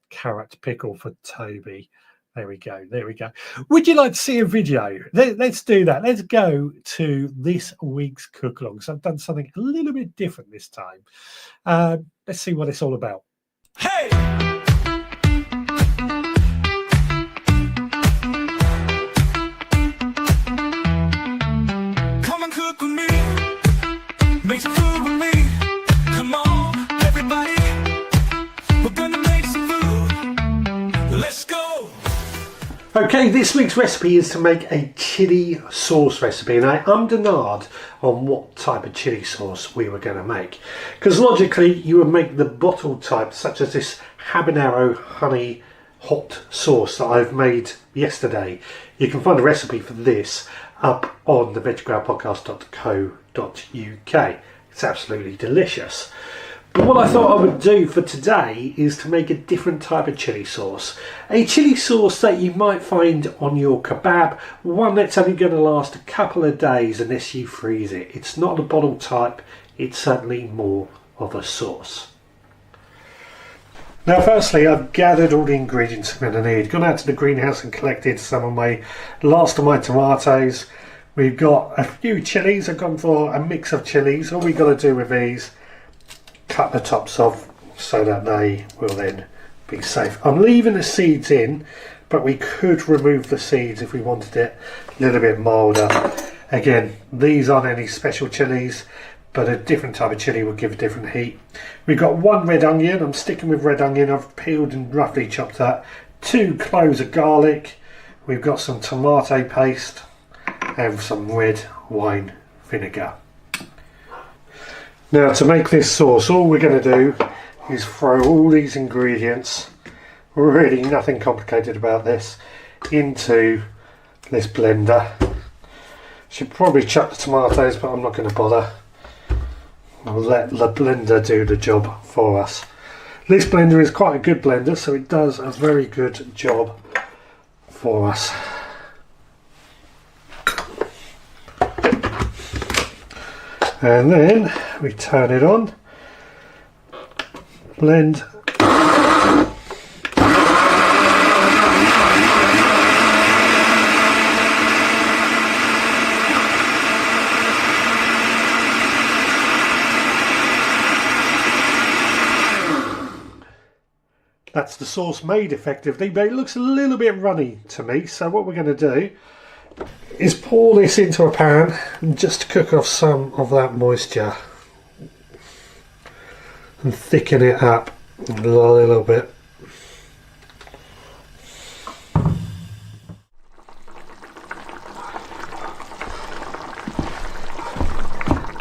carrot pickle for Toby. There we go. There we go. Would you like to see a video? Let's do that. Let's go to this week's cook-along. So I've done something a little bit different this time. Let's see what it's all about. Hey! Come and cook with me. Make some food with me. Come on, everybody. We're gonna make some food. Let's go. Okay, this week's recipe is to make a chili sauce recipe, and I ummed on what type of chili sauce we were going to make, because logically you would make the bottle type, such as this habanero honey hot sauce that I've made yesterday. You can find a recipe for this up on the veggrowlpodcast.co.uk. It's absolutely delicious. But what I thought I would do for today is to make a different type of chili sauce. A chili sauce that you might find on your kebab, one that's only going to last a couple of days unless you freeze it. It's not a bottle type, it's certainly more of a sauce. Now firstly, I've gathered all the ingredients I'm going to need. Gone out to the greenhouse and collected some of my last of my tomatoes. We've got a few chilies. I've gone for a mix of chilies. All we've got to do with these, cut the tops off so that they will then be safe. I'm leaving the seeds in, but we could remove the seeds if we wanted it a little bit milder. Again, these aren't any special chilies, but a different type of chili will give a different heat. We've got one red onion. I'm sticking with red onion. I've peeled and roughly chopped that. 2 cloves of garlic. We've got some tomato paste and some red wine vinegar. Now to make this sauce, all we're going to do is throw all these ingredients, really nothing complicated about this, into this blender. Should probably chuck the tomatoes, but I'm not going to bother. I'll let the blender do the job for us. This blender is quite a good blender, so it does a very good job for us. And then we turn it on, blend. That's the sauce made effectively, but it looks a little bit runny to me. So what we're going to do is pour this into a pan and just cook off some of that moisture and thicken it up a little bit.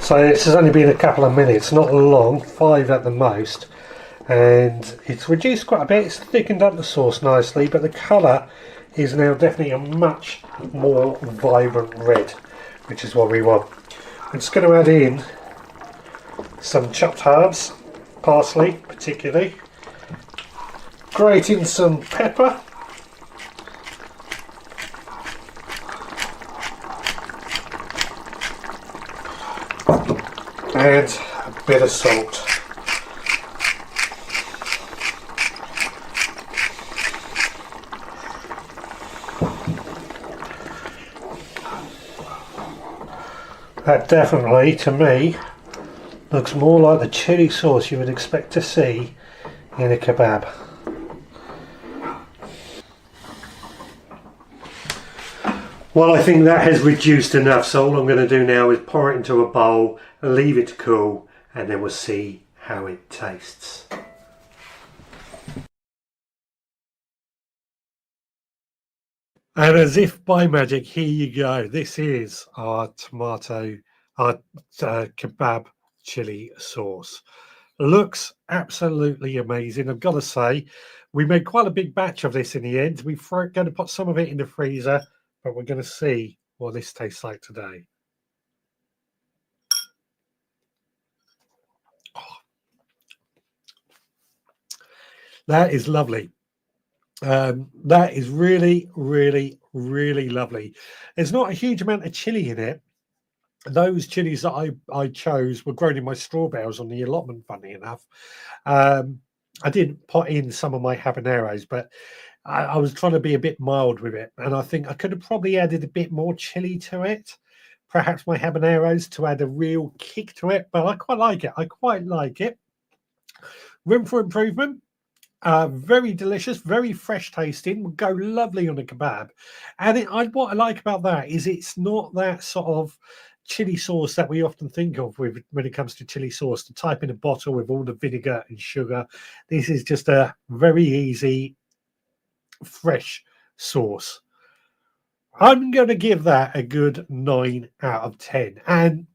So this has only been a couple of minutes, not long, 5 at the most, and it's reduced quite a bit. It's thickened up the sauce nicely, but the colour is now definitely a much more vibrant red, which is what we want. I'm just going to add in some chopped herbs, parsley particularly, grate in some pepper, and a bit of salt. That definitely, to me, Looks more like the chili sauce you would expect to see in a kebab. Well, I think that has reduced enough, so all I'm going to do now is pour it into a bowl, leave it to cool, and then we'll see how it tastes. And as if by magic, here you go. This is our kebab chili sauce. Looks absolutely amazing. I've got to say, we made quite a big batch of this in the end. We're going to put some of it in the freezer, but we're going to see what this tastes like today. Oh, that is lovely. That is really, really, really lovely. There's not a huge amount of chili in it. Those chilies that I chose were grown in my straw bales on the allotment, funny enough. I did put in some of my habaneros, but I was trying to be a bit mild with it. And I think I could have probably added a bit more chili to it. Perhaps my habaneros to add a real kick to it, but I quite like it. I quite like it. Room for improvement. Very delicious, very fresh tasting, would go lovely on a kebab. And what I like about that is it's not that sort of chili sauce that we often think of with when it comes to chili sauce, to type in a bottle with all the vinegar and sugar. This is just a very easy, fresh sauce. I'm going to give that a good 9 out of 10. And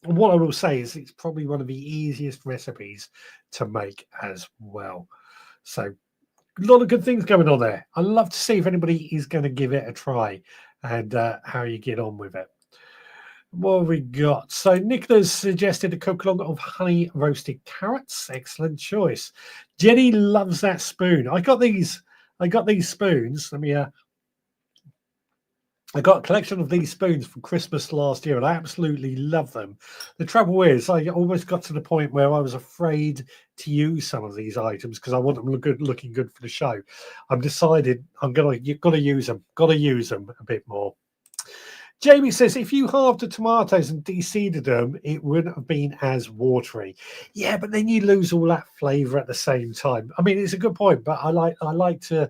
what I will say is it's probably one of the easiest recipes to make as well. So a lot of good things going on there. I'd love to see if anybody is going to give it a try and how you get on with it. What have we got? So Nicola's suggested a cookalong of honey roasted carrots. Excellent choice. Jenny loves that spoon. I got these spoons. I got a collection of these spoons for Christmas last year, and I absolutely love them. The trouble is, I almost got to the point where I was afraid to use some of these items because I want them looking good for the show. I've decided you've got to use them a bit more. Jamie says, if you halved the tomatoes and de-seeded them, it wouldn't have been as watery. Yeah, but then you lose all that flavour at the same time. I mean, it's a good point, but I like to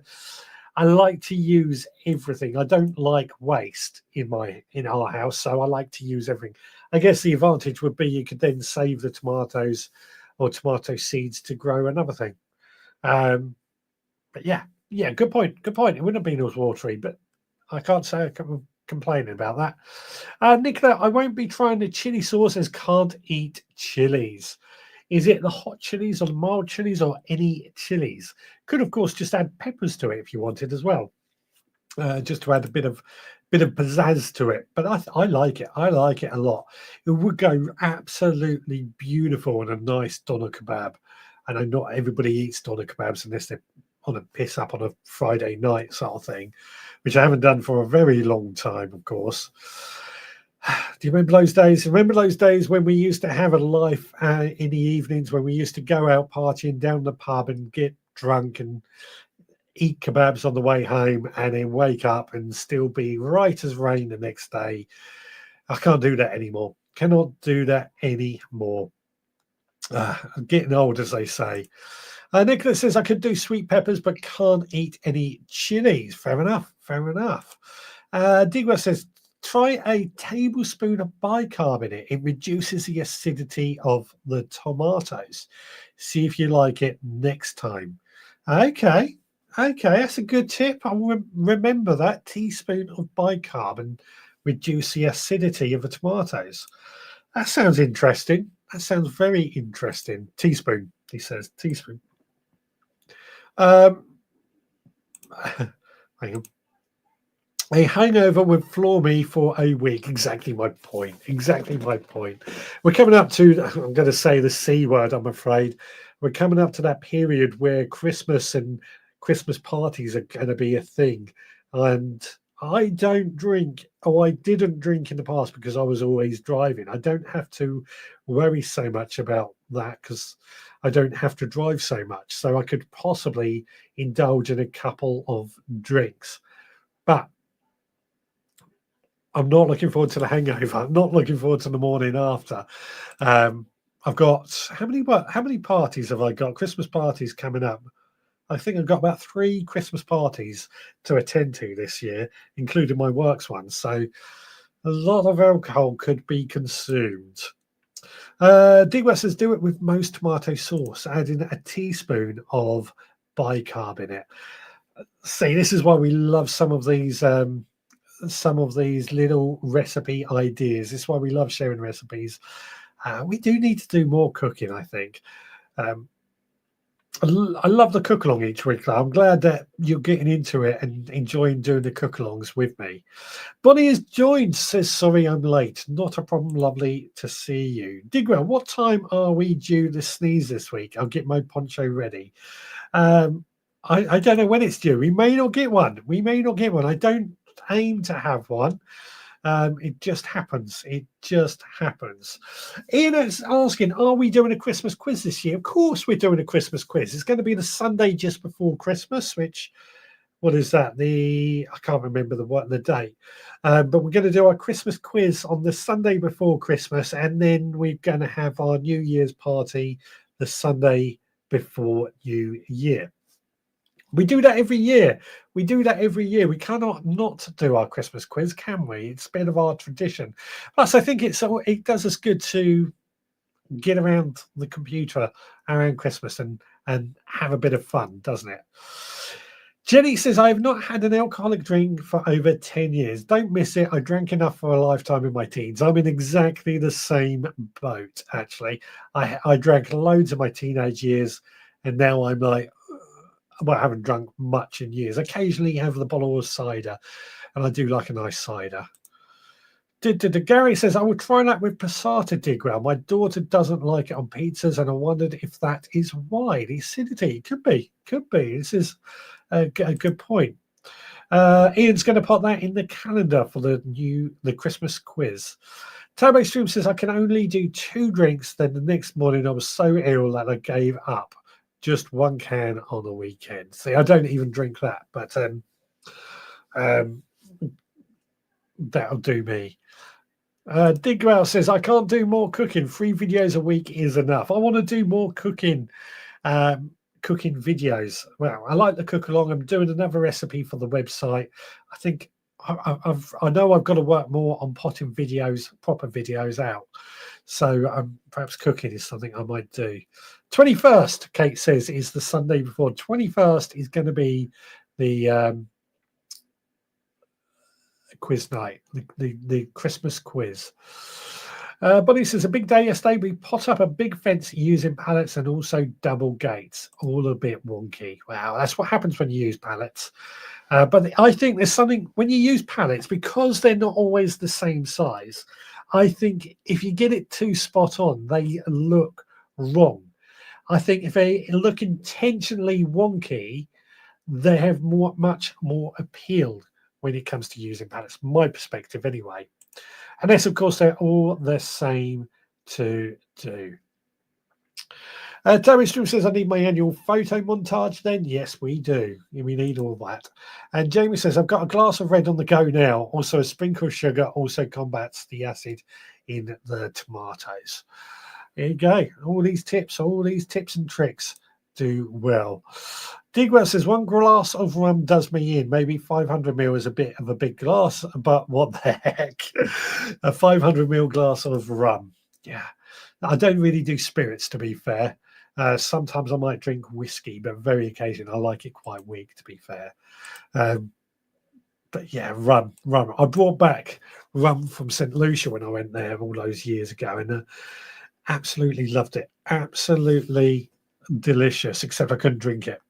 use everything. I don't like waste in our house, so I like to use everything. I guess the advantage would be you could then save the tomatoes or tomato seeds to grow another thing. But yeah, good point. It wouldn't have been as watery, but I can't say I'm complaining about that. Nicola, I won't be trying the chili sauce as can't eat chilies. Is it the hot chilies or the mild chilies or any chilies? Could, of course, just add peppers to it if you wanted as well, just to add a bit of pizzazz to it. But I like it. I like it a lot. It would go absolutely beautiful on a nice doner kebab. I know not everybody eats doner kebabs unless they're on a piss up on a Friday night sort of thing, which I haven't done for a very long time, of course. Do you remember those days? Remember those days when we used to have a life in the evenings, when we used to go out partying down the pub and get drunk and eat kebabs on the way home and then wake up and still be right as rain the next day? I can't do that anymore. Cannot do that anymore. I'm getting old, as they say. Nicholas says, I could do sweet peppers but can't eat any chilies. Fair enough. Digwa says, try a tablespoon of bicarb in it. It reduces the acidity of the tomatoes. See if you like it next time. Okay, that's a good tip. I'll remember that. Teaspoon of bicarb and reduce the acidity of the tomatoes. That sounds interesting. That sounds very interesting. Teaspoon, he says. Teaspoon. Hang on. A hangover would floor me for a week. Exactly my point. We're coming up to, I'm going to say the C word, I'm afraid. We're coming up to that period where Christmas and Christmas parties are going to be a thing. And I don't drink, or I didn't drink in the past because I was always driving. I don't have to worry so much about that because I don't have to drive so much. So I could possibly indulge in a couple of drinks. But I'm not looking forward to the hangover. I'm not looking forward to the morning after. I've got how many parties have I got? Christmas parties coming up. I think I've got about 3 Christmas parties to attend to this year, including my works one. So a lot of alcohol could be consumed. Digwell says do it with most tomato sauce, adding a teaspoon of bicarb in it. See, this is why we love some of these little recipe ideas. This is why we love sharing recipes. We do need to do more cooking, I think. I love the cook-along each week. I'm glad that you're getting into it and enjoying doing the cook-alongs with me. Bonnie has joined, says, sorry I'm late. Not a problem, lovely to see you. Digwell, what time are we due to sneeze this week? I'll get my poncho ready. I don't know when it's due. We may not get one. I don't aim to have one. It just happens. Ian is asking, are we doing a Christmas quiz this year? Of course we're doing a Christmas quiz. It's going to be the Sunday just before Christmas, what is that? I can't remember the date. But we're going to do our Christmas quiz on the Sunday before Christmas, and then we're going to have our New Year's party the Sunday before New Year. We do that every year. We We cannot not do our Christmas quiz, can we? It's a bit of our tradition. Plus, I think it does us good to get around the computer around Christmas and have a bit of fun, doesn't it? Jenny says, I have not had an alcoholic drink for over 10 years. Don't miss it. I drank enough for a lifetime in my teens. I'm in exactly the same boat, actually. I drank loads in my teenage years, and now I'm like, well, I haven't drunk much in years. Occasionally have the bottle of cider, and I do like a nice cider. Gary says, I will try that with passata, Digwell. My daughter doesn't like it on pizzas, and I wondered if that is why. The acidity. Could be. This is a good point. Ian's going to put that in the calendar for the Christmas quiz. Turbo Stream says, I can only do 2 drinks. Then the next morning I was so ill that I gave up. Just 1 can on the weekend. See, I don't even drink that, but that'll do me. Digwell says, I can't do more cooking. 3 videos a week is enough. I want to do more cooking videos. Well, I like the cook along. I'm doing another recipe for the website. I think I know I've got to work more on potting proper videos out. So perhaps cooking is something I might do. 21st, Kate says, is the Sunday before. 21st is going to be the quiz night, the Christmas quiz. Buddy says, a big day yesterday. We pot up a big fence using pallets and also double gates. All a bit wonky. Wow, that's what happens when you use pallets. But I think there's something, when you use pallets, because they're not always the same size, I think if you get it too spot on, they look wrong. I think if they look intentionally wonky, they have much more appeal when it comes to using pallets. My perspective, anyway. Unless, of course, they're all the same to do. Terry Stream says, I need my annual photo montage then. Yes, we do. We need all that. And Jamie says, I've got a glass of red on the go now. Also, a sprinkle of sugar also combats the acid in the tomatoes. There you go. All these tips and tricks do well. Digwell says, 1 glass of rum does me in. Maybe 500 ml is a bit of a big glass, but what the heck? A 500 ml glass of rum. Yeah. I don't really do spirits, to be fair. Sometimes I might drink whiskey, but very occasionally I like it quite weak, to be fair. But yeah, rum. I brought back rum from St. Lucia when I went there all those years ago, and absolutely loved it. Absolutely delicious, except I couldn't drink it.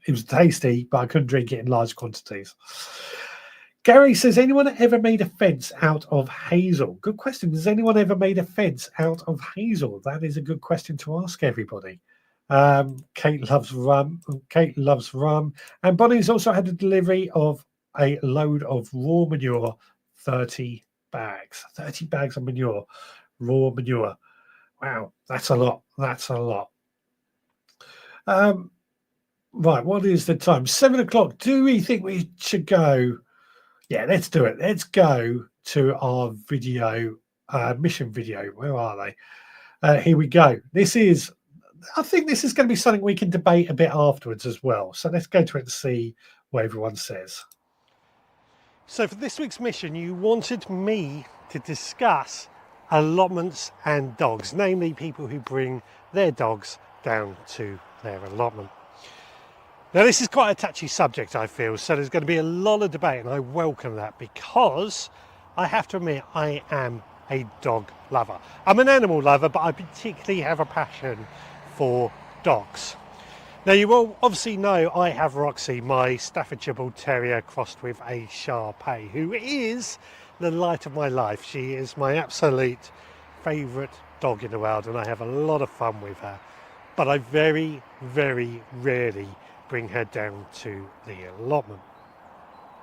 It was tasty, but I couldn't drink it in large quantities. Gary says, anyone ever made a fence out of hazel? Good question. Has anyone ever made a fence out of hazel? That is a good question to ask everybody. Kate loves rum. And Bonnie's also had a delivery of a load of raw manure, 30 bags. 30 bags of manure, raw manure. Wow, that's a lot. Right, what is the time? 7 o'clock. Do we think we should go? Yeah, let's do it. Let's go to our video, mission video. Where are they? Here we go. I think this is going to be something we can debate a bit afterwards as well. So let's go to it and see what everyone says. So for this week's mission, you wanted me to discuss allotments and dogs, namely people who bring their dogs down to their allotment. Now, this is quite a touchy subject, I feel, so there's going to be a lot of debate, and I welcome that because I have to admit I am a dog lover. I'm an animal lover, but I particularly have a passion for dogs. Now, you will obviously know I have Roxy, my Staffordshire Bull Terrier crossed with a Shar Pei, who is the light of my life. She is my absolute favourite dog in the world, and I have a lot of fun with her. But I very, very rarely bring her down to the allotment.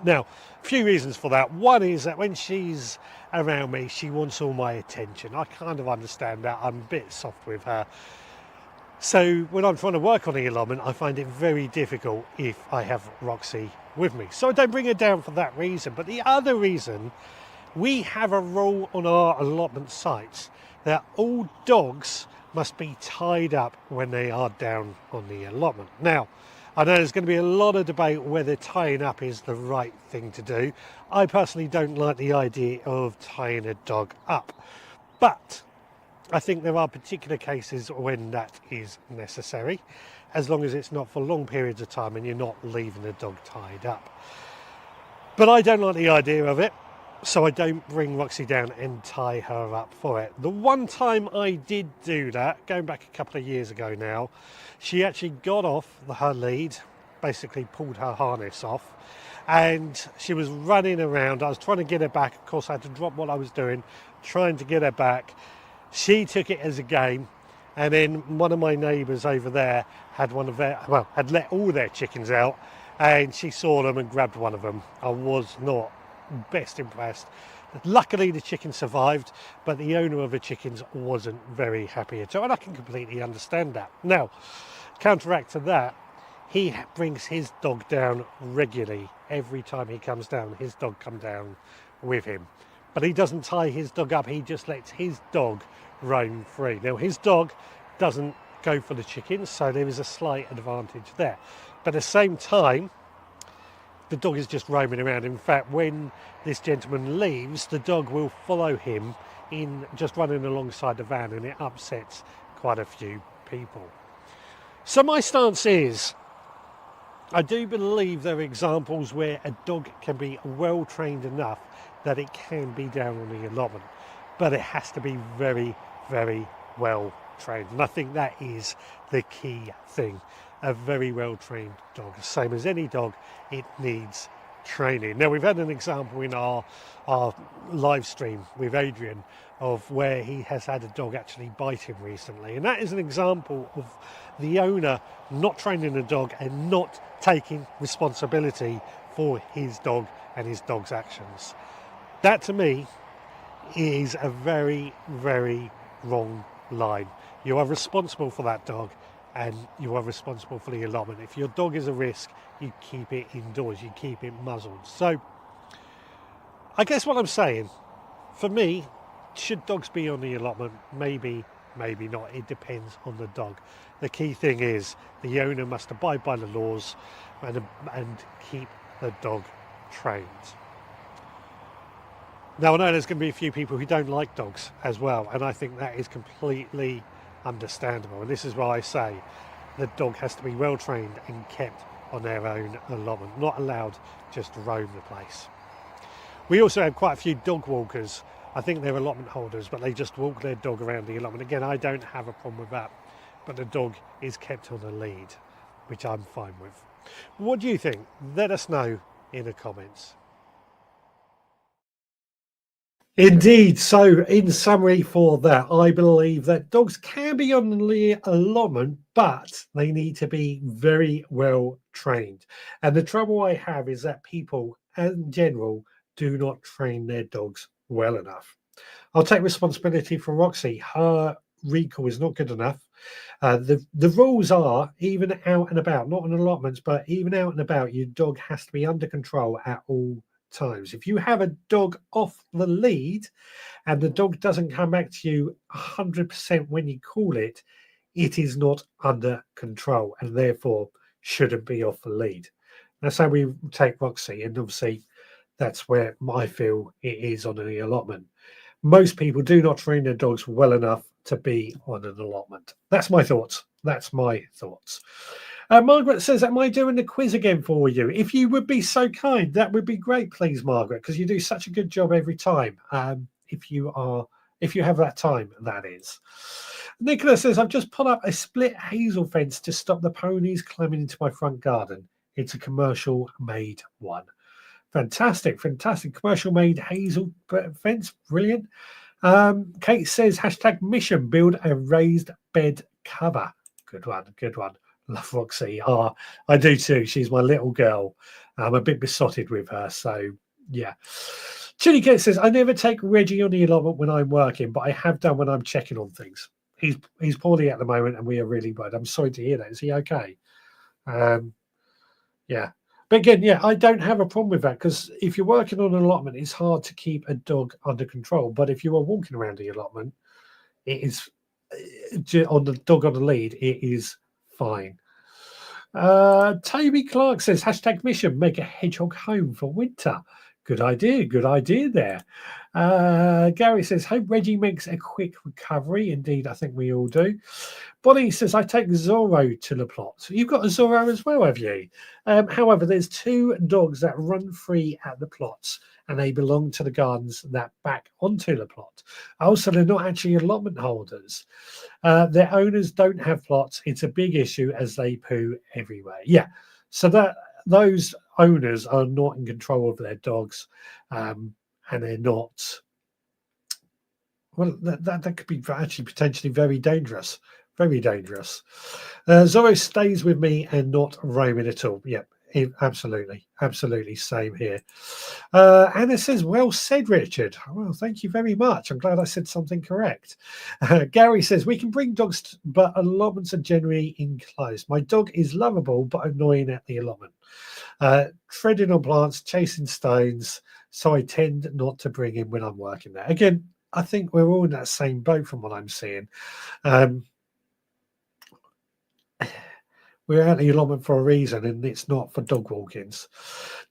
Now, a few reasons for that. One is that when she's around me, she wants all my attention. I kind of understand that. I'm a bit soft with her. So when I'm trying to work on the allotment, I find it very difficult if I have Roxy with me. So I don't bring her down for that reason. But the other reason, we have a rule on our allotment sites that all dogs must be tied up when they are down on the allotment. Now, I know there's going to be a lot of debate whether tying up is the right thing to do. I personally don't like the idea of tying a dog up, but I think there are particular cases when that is necessary, as long as it's not for long periods of time and you're not leaving the dog tied up. But I don't like the idea of it, so I don't bring Roxy down and tie her up for it. The one time I did do that, going back a couple of years ago now, she actually got off her lead, basically pulled her harness off, and she was running around. I was trying to get her back. Of course, I had to drop what I was doing, trying to get her back. She took it as a game, and then one of my neighbours over there had had let all their chickens out, and she saw them and grabbed one of them. I was not best impressed. Luckily the chicken survived, but the owner of the chickens wasn't very happy at all, and I can completely understand that. Now, counteract to that, he brings his dog down regularly. Every time he comes down, his dog comes down with him, but he doesn't tie his dog up. He just lets his dog roam free. Now, his dog doesn't go for the chickens, so there is a slight advantage there, but at the same time the dog is just roaming around. In fact, when this gentleman leaves, the dog will follow him in, just running alongside the van, and it upsets quite a few people. So my stance is, I do believe there are examples where a dog can be well trained enough that it can be down on the allotment, but it has to be very, very well trained, and I think that is the key thing. A very well trained dog, same as any dog, it needs training. Now, we've had an example in our live stream with Adrian of where he has had a dog actually bite him recently, and that is an example of the owner not training the dog and not taking responsibility for his dog and his dog's actions. That to me is a very, very wrong line. You are responsible for that dog, and you are responsible for the allotment. If your dog is a risk, you keep it indoors, you keep it muzzled. So I guess what I'm saying, for me, should dogs be on the allotment? Maybe, maybe not. It depends on the dog. The key thing is the owner must abide by the laws and keep the dog trained. Now, I know there's going to be a few people who don't like dogs as well, and I think that is completely understandable, and this is why I say the dog has to be well trained and kept on their own allotment, not allowed just to roam the place. We also have quite a few dog walkers. I think they're allotment holders, but they just walk their dog around the allotment. Again, I don't have a problem with that, but the dog is kept on a lead, which I'm fine with. What do you think? Let us know in the comments. Indeed. So in summary for that, I believe that dogs can be on the allotment, but they need to be very well trained. And the trouble I have is that people in general do not train their dogs well enough. I'll take responsibility for Roxy. Her recall is not good enough. The rules are, even out and about, not on allotments, but even out and about, your dog has to be under control at all times. If you have a dog off the lead and the dog doesn't come back to you 100% when you call it, it is not under control and therefore shouldn't be off the lead. That's how we take Roxy, and obviously that's where I feel it is on the allotment. Most people do not train their dogs well enough to be on an allotment. That's my thoughts. That's my thoughts. Margaret says, am I doing the quiz again for you? If you would be so kind, that would be great, please, Margaret, because you do such a good job every time. If you have that time, that is. Nicola says, I've just put up a split hazel fence to stop the ponies climbing into my front garden. It's a commercial made one. Fantastic, fantastic. Commercial made hazel fence. Brilliant. Kate says, hashtag mission, build a raised bed cover. Good one, good one. Love Roxy. I do too. She's my little girl. I'm a bit besotted with her. So, yeah. Chilli Kate says, I never take Reggie on the allotment when I'm working, but I have done when I'm checking on things. He's poorly at the moment and we are really worried. I'm sorry to hear that. Is he okay? Yeah. But again, yeah, I don't have a problem with that because if you're working on an allotment, it's hard to keep a dog under control. But if you are walking around the allotment, it is on the dog on the lead, it is fine. Toby Clark says, hashtag mission, make a hedgehog home for winter. Good idea there. Gary says, hope Reggie makes a quick recovery. Indeed, I think we all do. Bonnie says, I take Zorro to the plot. You've got a Zorro as well, have you? However, there's 2 dogs that run free at the plots, and they belong to the gardens that back onto the plot. Also, they're not actually allotment holders. Their owners don't have plots. It's a big issue as they poo everywhere. Yeah, so those owners are not in control of their dogs, and they're not. Well, that could be actually potentially very dangerous. Very dangerous. Zorro stays with me and not roaming at all. Yep, absolutely. Absolutely. Same here. Anna says, well said, Richard. Well, thank you very much. I'm glad I said something correct. Gary says, we can bring dogs, but allotments are generally enclosed. My dog is lovable, but annoying at the allotment. Treading on plants, chasing stones. So I tend not to bring him when I'm working there. Again, I think we're all in that same boat from what I'm seeing. We're at the allotment for a reason, and it's not for dog walkings.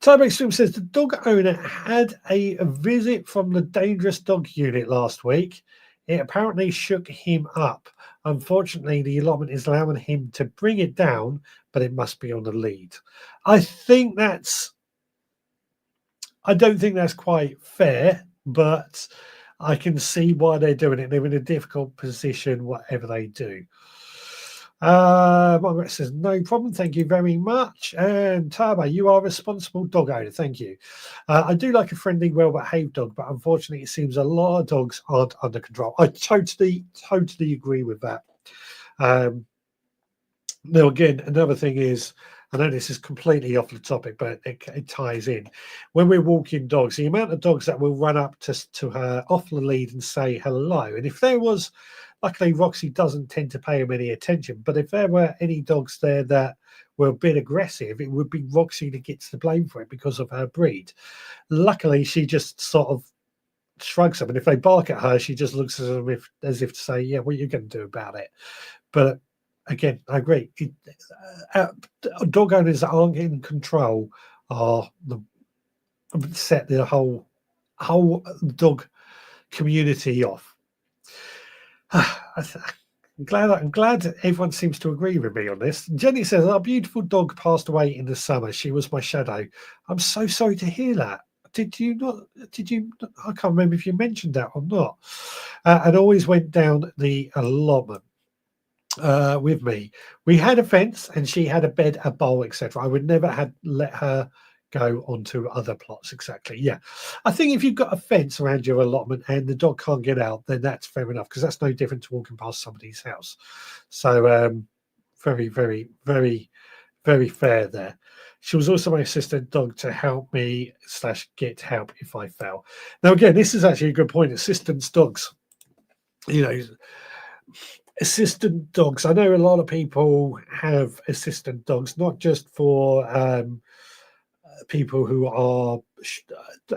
Time Extreme says the dog owner had a visit from the dangerous dog unit last week. It apparently shook him up. Unfortunately, the allotment is allowing him to bring it down, but it must be on the lead. I don't think that's quite fair, but I can see why they're doing it. They're in a difficult position, whatever they do. Margaret says, no problem. Thank you very much. And Taba, you are a responsible dog owner. Thank you. I do like a friendly, well-behaved dog, but unfortunately, it seems a lot of dogs aren't under control. I totally agree with that. Now, again, another thing is, I know this is completely off the topic, but it ties in. When we're walking dogs, the amount of dogs that will run up to her off the lead and say hello. And if there was, luckily, Roxy doesn't tend to pay him any attention. But if there were any dogs there that were a bit aggressive, it would be Roxy that gets the blame for it because of her breed. Luckily, she just sort of shrugs them. And if they bark at her, she just looks as if to say, yeah, what are you going to do about it? But again, I agree. Dog owners that aren't in control are set the whole dog community off. I'm glad everyone seems to agree with me on this. Jenny says, our beautiful dog passed away in the summer. She was my shadow. I'm so sorry to hear that. Did you? I can't remember if you mentioned that or not. And always went down the allotment with me. We had a fence and she had a bed, a bowl, etc. I would never let her go onto other plots. Exactly. Yeah. I think if you've got a fence around your allotment and the dog can't get out, then that's fair enough, because that's no different to walking past somebody's house. So very, very, very, very fair there. She was also my assistant dog to help me / get help if I fell. Now, again, this is actually a good point. Assistance dogs, assistant dogs. I know a lot of people have assistant dogs, not just for people who are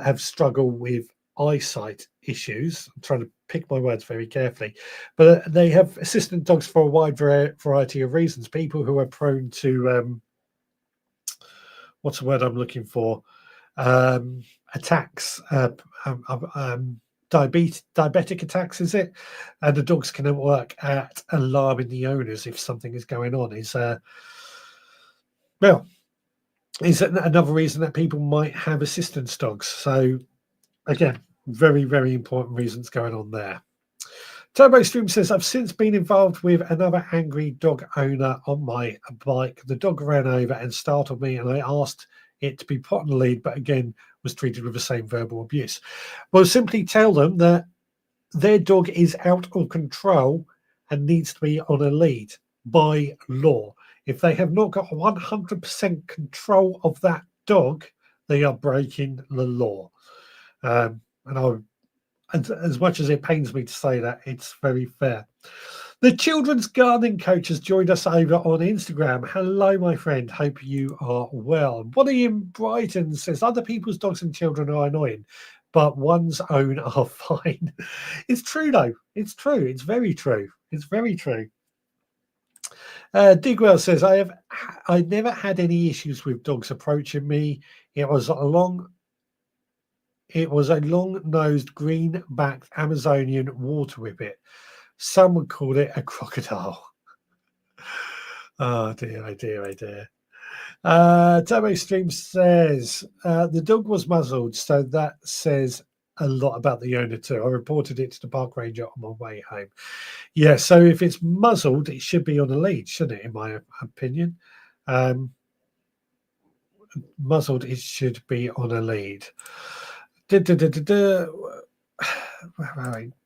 have struggled with eyesight issues. I'm trying to pick my words very carefully, but they have assistant dogs for a wide variety of reasons. People who are prone to what's the word I'm looking for? Attacks, diabetic attacks, is it? And the dogs can work at alarming the owners if something is going on. Is another reason that people might have assistance dogs. So again, very, very important reasons going on there. Turbo Stream says, I've since been involved with another angry dog owner on my bike. The dog ran over and startled me, and I asked it to be put on the lead, but again was treated with the same verbal abuse. Well, simply tell them that their dog is out of control and needs to be on a lead by law. If they have not got 100% control of that dog, they are breaking the law. And as much as it pains me to say that, it's very fair. The children's gardening coach has joined us over on Instagram. Hello, my friend. Hope you are well. Bonnie in Brighton says, other people's dogs and children are annoying, but one's own are fine. It's true, though. It's true. It's very true. It's very true. Digwell says, I never had any issues with dogs approaching me. It was a long-nosed, green-backed Amazonian water whippet. Some would call it a crocodile. Oh dear, oh dear, oh dear. Turbo Stream says, the dog was muzzled, so that says a lot about the owner too. I reported it to the park ranger on my way home. Yeah, so if it's muzzled, it should be on a lead, shouldn't it, in my opinion? Muzzled, it should be on a lead.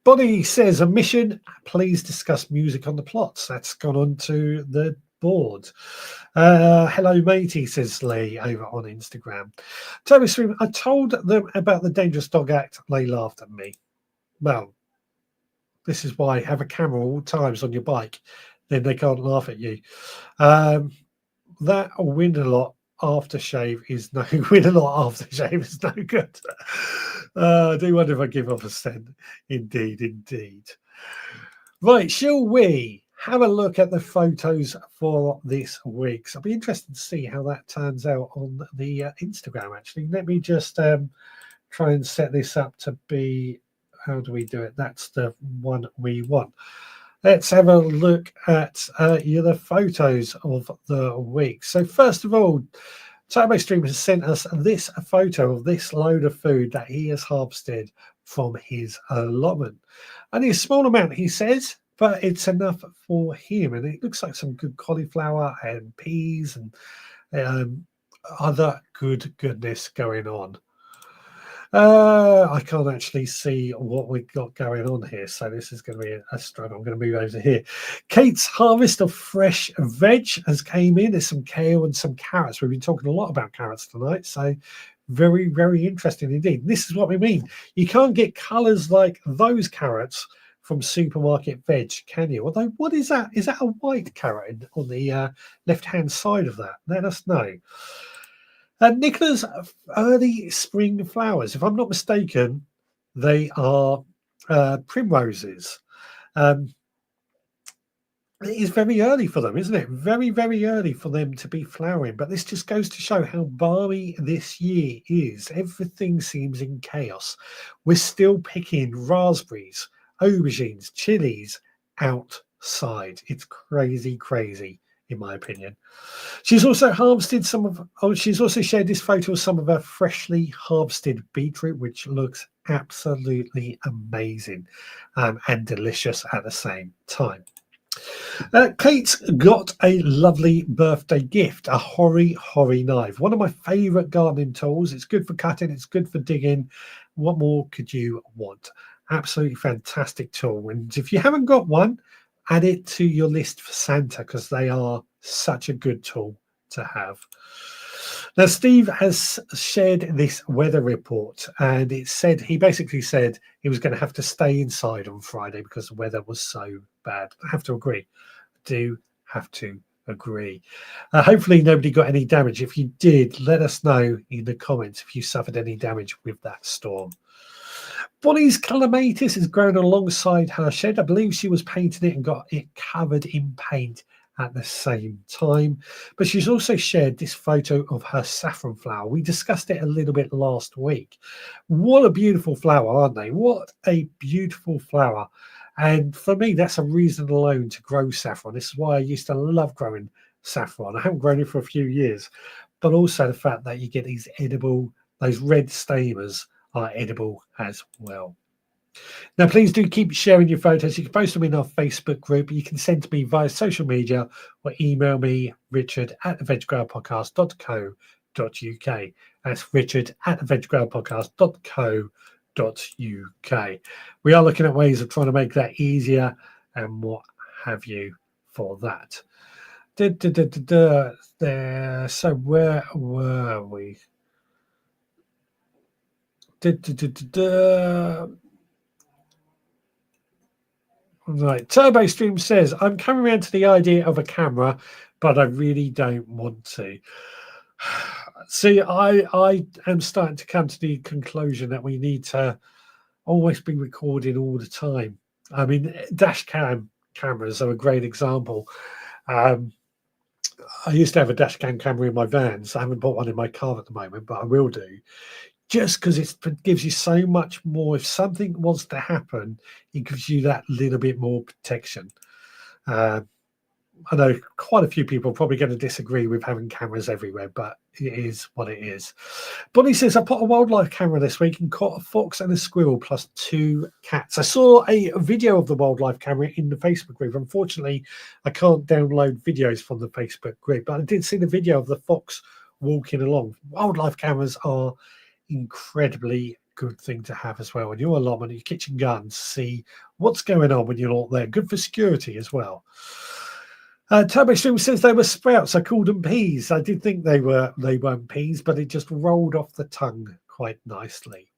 Bonnie says, a mission, please discuss music on the plots. That's gone on to the board. Hello, matey, says Lee over on Instagram. Toby Stream, I told them about the Dangerous Dog Act. They laughed at me. Well, this is why have a camera all times on your bike. Then they can't laugh at you. That win a lot aftershave is no win a lot aftershave is no good. I do wonder if I give off a scent. Indeed, indeed. Right, shall we have a look at the photos for this week? So I'll be interested to see how that turns out on the Instagram, actually. Let me just try and set this up to be, how do we do it? That's the one we want. Let's have a look at the photos of the week. So first of all, Turbo Stream has sent us this photo of this load of food that he has harvested from his allotment. Only a small amount, he says, but it's enough for him. And it looks like some good cauliflower and peas and other good goodness going on. I can't actually see what we've got going on here, so this is going to be a struggle. I'm going to move over to here. Kate's harvest of fresh veg has came in. There's some kale and some carrots. We've been talking a lot about carrots tonight, so very, very interesting indeed. This is what we mean. You can't get colours like those carrots from supermarket veg, can you? Although, what is that? Is that a white carrot on the left-hand side of that? Let us know. Nicola's early spring flowers, if I'm not mistaken, they are primroses. It is very early for them, isn't it? Very, very early for them to be flowering. But this just goes to show how balmy this year is. Everything seems in chaos. We're still picking raspberries, aubergines, chillies outside. It's crazy, crazy, in my opinion. She's also harvested she's also shared this photo of some of her freshly harvested beetroot, which looks absolutely amazing and delicious at the same time. Kate's got a lovely birthday gift, a Hori knife, one of my favorite gardening tools. It's good for cutting, it's good for digging. What more could you want? Absolutely fantastic tool. And if you haven't got one, add it to your list for Santa, because they are such a good tool to have. Now, Steve has shared this weather report, and he basically said he was going to have to stay inside on Friday because the weather was so bad. I have to agree. I do have to agree. Hopefully nobody got any damage. If you did, let us know in the comments if you suffered any damage with that storm. Bonnie's clematis is grown alongside her shed. I believe she was painting it and got it covered in paint at the same time. But she's also shared this photo of her saffron flower. We discussed it a little bit last week. What a beautiful flower, aren't they? What a beautiful flower. And for me, that's a reason alone to grow saffron. This is why I used to love growing saffron. I haven't grown it for a few years, but also the fact that you get these edible, those red stamens are edible as well. Now, please do keep sharing your photos. You can post them in our Facebook group. You can send to me via social media or email me, richard@theveggrowerpodcast.co.uk. That's richard@theveggrowerpodcast.co.uk. We are looking at ways of trying to make that easier and what have you for that. There. So where were we? Right, Turbo Stream says, I'm coming around to the idea of a camera, but I really don't want to. See, I am starting to come to the conclusion that we need to always be recording all the time. I mean, dash cam cameras are a great example. I used to have a dash cam camera in my vans. I haven't bought one in my car at the moment, but I will do. Just because it gives you so much more. If something wants to happen, it gives you that little bit more protection. I know quite a few people are probably going to disagree with having cameras everywhere, but it is what it is. Bonnie says, I put a wildlife camera this week and caught a fox and a squirrel plus 2 cats. I saw a video of the wildlife camera in the Facebook group. Unfortunately, I can't download videos from the Facebook group, but I did see the video of the fox walking along. Wildlife cameras are incredibly good thing to have as well in your allotment, your kitchen gardens, see what's going on when you're not there. Good for security as well. Turbo Stream says they were sprouts. I called them peas. I did think they weren't peas, but it just rolled off the tongue quite nicely.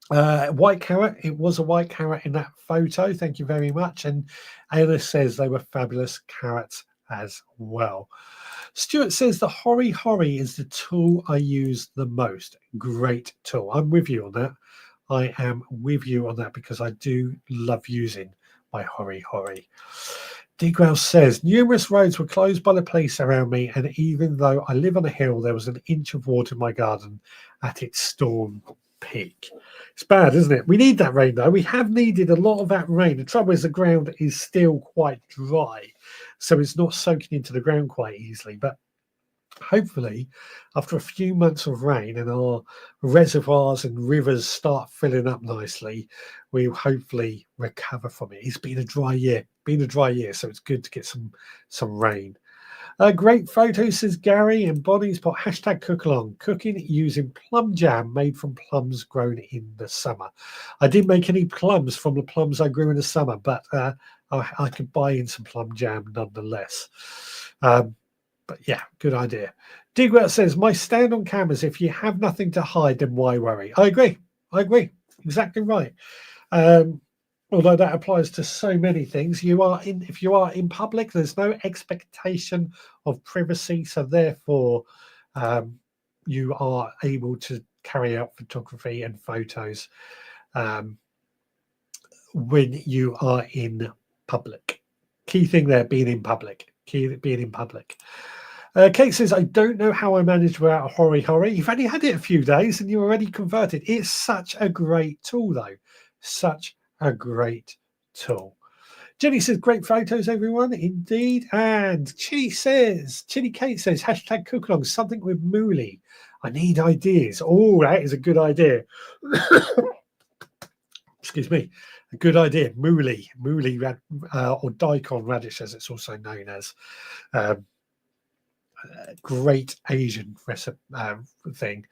White carrot. It was a white carrot in that photo. Thank you very much. And Ayla says they were fabulous carrots as well. Stuart says the Hori Hori is the tool I use the most. Great tool. I'm with you on that. I am with you on that because I do love using my Hori Hori. Degrouse says numerous roads were closed by the police around me, and even though I live on a hill, there was an inch of water in my garden at its storm peak. It's bad, isn't it? We need that rain, though. We have needed a lot of that rain. The trouble is the ground is still quite dry, so it's not soaking into the ground quite easily. But hopefully, after a few months of rain and our reservoirs and rivers start filling up nicely, we'll hopefully recover from it. It's been a dry year, so it's good to get some rain. Great photo, says Gary, and Bonnie's put hashtag cookalong, cooking using plum jam made from plums grown in the summer. I didn't make any plums from the plums I grew in the summer, but I could buy in some plum jam nonetheless. But yeah, good idea. Digwell says, my stand on cameras, if you have nothing to hide, then why worry? I agree. Exactly right. Although that applies to so many things. If you are in public, there's no expectation of privacy. So therefore, you are able to carry out photography and photos when you are in public. Key thing there, being in public. Kate says, I don't know how I managed without a Hori Hori. You've only had it a few days and you're already converted. It's such a great tool, though. Such a great tool. Jenny says, great photos, everyone. Indeed. And Chilli Kate says, hashtag cookalong, something with mooly. I need ideas. Oh, that is a good excuse me. A good idea. Mooly or daikon radish, as it's also known as. Great Asian recipe thing.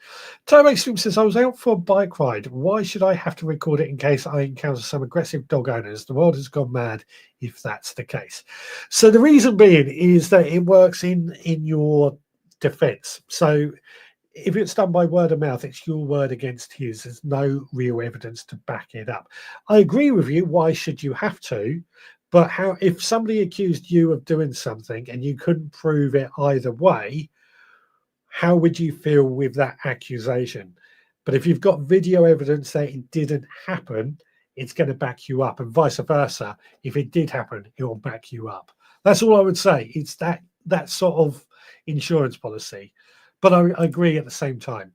Turbo Stream says, I was out for a bike ride. Why should I have to record it in case I encounter some aggressive dog owners? The world has gone mad if that's the case. So the reason being is that it works in your defense. So if it's done by word of mouth, it's your word against his. There's no real evidence to back it up. I agree with you. Why should you have to? But how if somebody accused you of doing something and you couldn't prove it either way, how would you feel with that accusation? But if you've got video evidence that it didn't happen, it's going to back you up, and vice versa. If it did happen, it will back you up. That's all I would say. It's that sort of insurance policy. But I agree at the same time.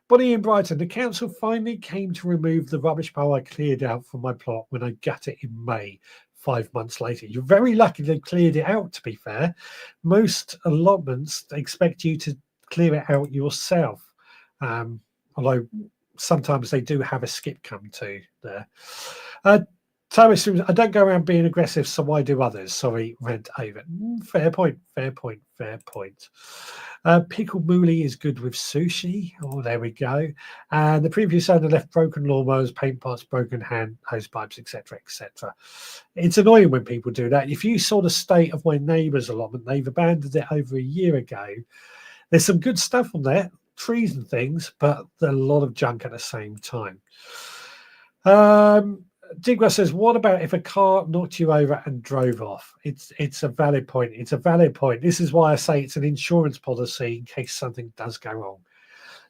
Bonnie in Brighton, the council finally came to remove the rubbish pile I cleared out from my plot when I got it in May. 5 months later, you're very lucky they cleared it out. To be fair, most allotments expect you to clear it out yourself. Although sometimes they do have a skip come to there. Thomas, I don't go around being aggressive, so why do others? Sorry, Rent Avon. Fair point, fair point, fair point. Pickled moolie is good with sushi. Oh, there we go. And the previous owner left broken lawnmowers, paint pots, broken hand hose pipes, etc., etc. It's annoying when people do that. If you saw the state of my neighbour's allotment, they've abandoned it over a year ago. There's some good stuff on there, trees and things, but a lot of junk at the same time. Digwa says, what about if a car knocked you over and drove off? It's a valid point. It's a valid point. This is why I say it's an insurance policy in case something does go wrong.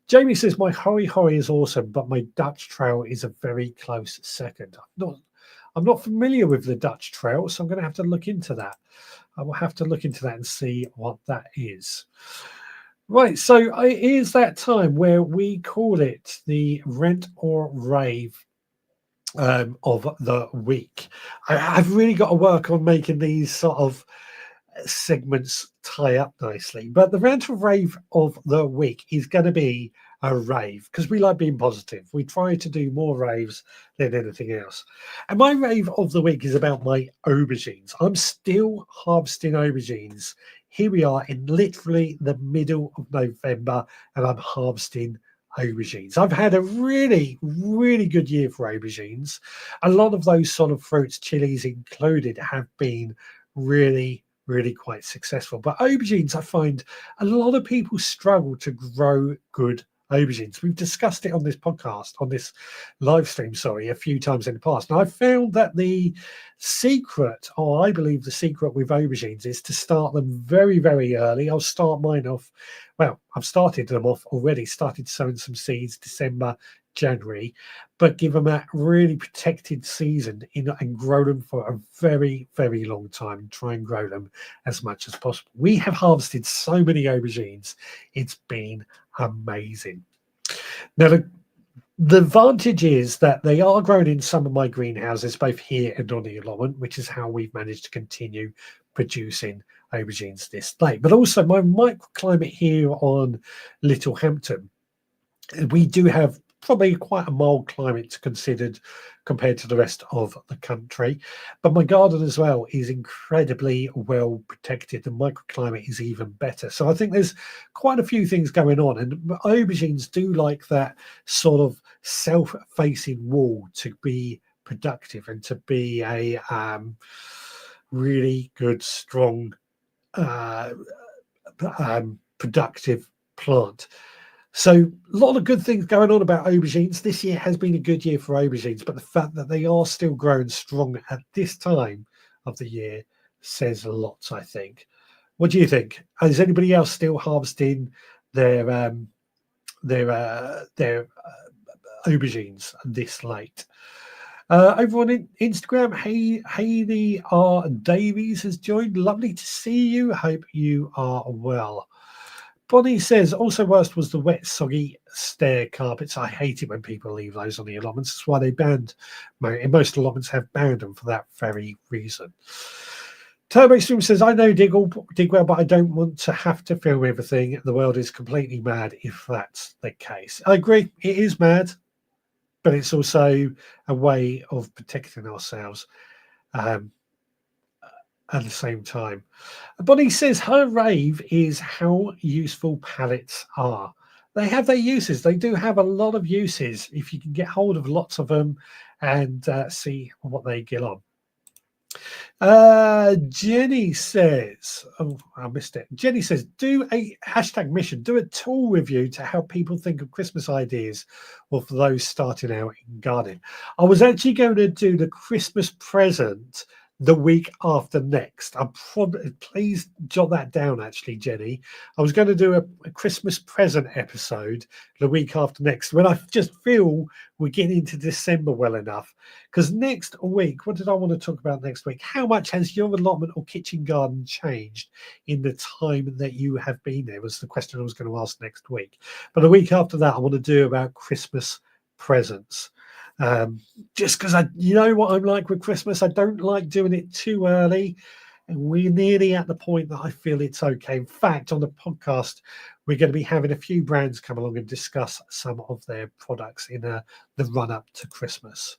Jamie says, my hori is awesome, but my Dutch trail is a very close second. I'm not familiar with the Dutch trail, so I'm going to have to look into that. I will have to look into that and see what that is. Right, so it is that time where we call it the rent or rave of the week. I've really got to work on making these sort of segments tie up nicely, but the rent or rave of the week is going to be a rave because we like being positive. We try to do more raves than anything else. And my rave of the week is about my aubergines. I'm still harvesting aubergines. Here we are in literally the middle of November and I'm harvesting aubergines. I've had a really, really good year for aubergines. A lot of those sort of fruits, chilies included, have been really, really quite successful. But aubergines, I find a lot of people struggle to grow good aubergines. We've discussed it on this podcast, on this live stream, sorry, a few times in the past. Now, I found that the secret, or I believe the secret with aubergines is to start them very, very early. I'll start mine off, well, I've started them off already, started sowing some seeds December, January, but give them a really protected season and grow them for a very, very long time and try and grow them as much as possible. We have harvested so many aubergines. It's been amazing. Now, the advantage is that they are grown in some of my greenhouses, both here and on the allotment, which is how we've managed to continue producing aubergines this late. But also my microclimate here on Littlehampton, we do have probably quite a mild climate considered compared to the rest of the country, but my garden as well is incredibly well protected. The microclimate is even better, so I think there's quite a few things going on, and aubergines do like that sort of self-facing wall to be productive and to be a really good, strong, productive plant. So a lot of good things going on about aubergines. This year has been a good year for aubergines, but the fact that they are still growing strong at this time of the year says a lot, I think. What do you think? Is anybody else still harvesting their aubergines this late? Over on Instagram, Hayley R. Davies has joined. Lovely to see you. Hope you are well. Bonnie says, also worst was the wet, soggy stair carpets. I hate it when people leave those on the allotments. That's why they banned, most allotments have banned them for that very reason. Turbo Stream says, I know Digwell, but I don't want to have to film everything. The world is completely mad if that's the case. I agree, it is mad, but it's also a way of protecting ourselves at the same time. Bonnie says her rave is how useful pallets are. They have their uses. They do have a lot of uses if you can get hold of lots of them and see what they get on. Jenny says, oh, I missed it. Jenny says, do a #mission, do a tool review to help people think of Christmas ideas or for those starting out in gardening. I was actually going to do the Christmas present the week after next. I'm probably, please jot that down, actually, Jenny. I was going to do a Christmas present episode the week after next when I just feel we're getting into December well enough. Because next week, what did I want to talk about next week? How much has your allotment or kitchen garden changed in the time that you have been there? Was the question I was going to ask next week. But the week after that, I want to do about Christmas presents. Just because you know what I'm like with Christmas, I don't like doing it too early, and we're nearly at the point that I feel it's okay. In fact, on the podcast, we're going to be having a few brands come along and discuss some of their products in the run up to Christmas.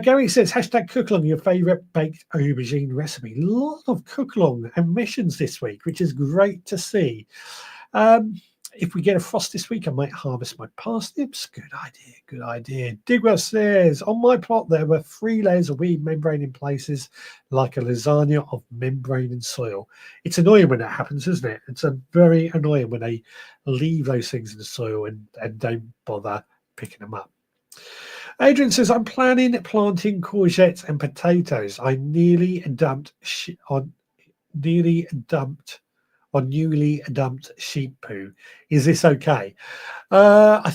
Gary says, hashtag cookalong, your favorite baked aubergine recipe. A lot of cookalong emissions this week, which is great to see. If we get a frost this week, I might harvest my parsnips. Good idea, good idea. Digwell says, on my plot, there were 3 layers of weed membrane in places like a lasagna of membrane and soil. It's annoying when that happens, isn't it? It's very annoying when they leave those things in the soil and don't bother picking them up. Adrian says, I'm planting courgettes and potatoes. I nearly dumped on newly dumped sheep poo. Is this okay? I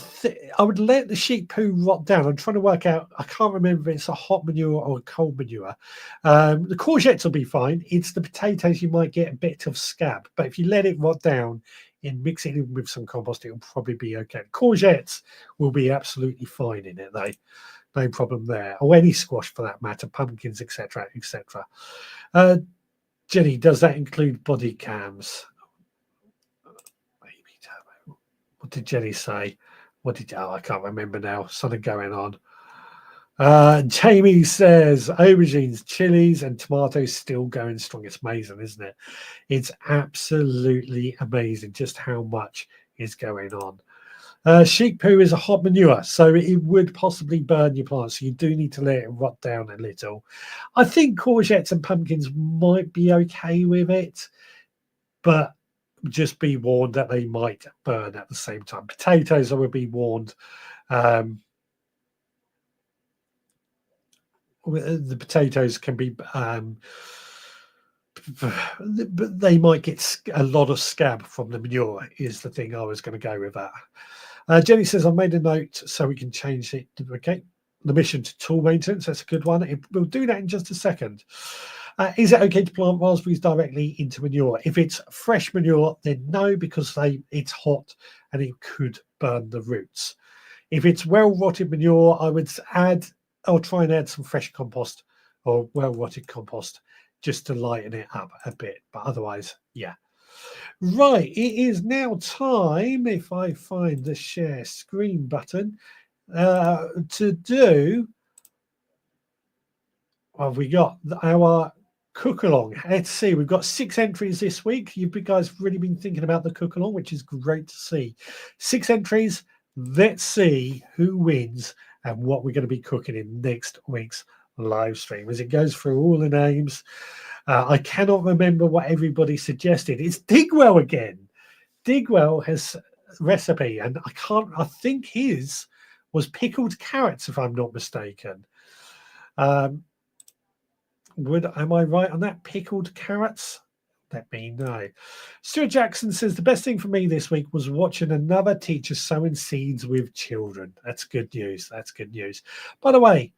would let the sheep poo rot down. I'm trying to work out, I can't remember if it's a hot manure or a cold manure. The courgettes will be fine. It's the potatoes you might get a bit of scab, but if you let it rot down and mix it in with some compost, it'll probably be okay. Courgettes will be absolutely fine in it, though. No problem there. Or any squash for that matter, pumpkins, etc., etc. Jenny, does that include body cams? Maybe. What did Jenny say? I can't remember now. Something going on. Jamie says aubergines, chilies, and tomatoes still going strong. It's amazing, isn't it? It's absolutely amazing just how much is going on. Sheep poo is a hot manure, so it would possibly burn your plants. So you do need to let it rot down a little. I think courgettes and pumpkins might be okay with it, but just be warned that they might burn at the same time. Potatoes, I would be warned. The potatoes can be, but they might get a lot of scab from the manure, is the thing I was going to go with that. Jenny says, I've made a note so we can change it. Okay. The mission to tool maintenance. That's a good one. We'll do that in just a second. Is it okay to plant raspberries directly into manure? If it's fresh manure, then no, because it's hot and it could burn the roots. If it's well-rotted manure, I would try and add some fresh compost or well-rotted compost just to lighten it up a bit. But otherwise, yeah. Right, it is now time, if I find the share screen button, to do, what have we got? Our cook-along. Let's see, we've got 6 entries this week. You guys really been thinking about the cook-along, which is great to see. 6 entries. Let's see who wins and what we're going to be cooking in next week's live stream. As it goes through all the names, I cannot remember what everybody suggested. It's Digwell again. Digwell has a recipe, and I think his was pickled carrots, if I'm not mistaken. Am I right on that? Pickled carrots? Let me know. Stuart Jackson says, the best thing for me this week was watching another teacher sowing seeds with children. That's good news. That's good news. By the way,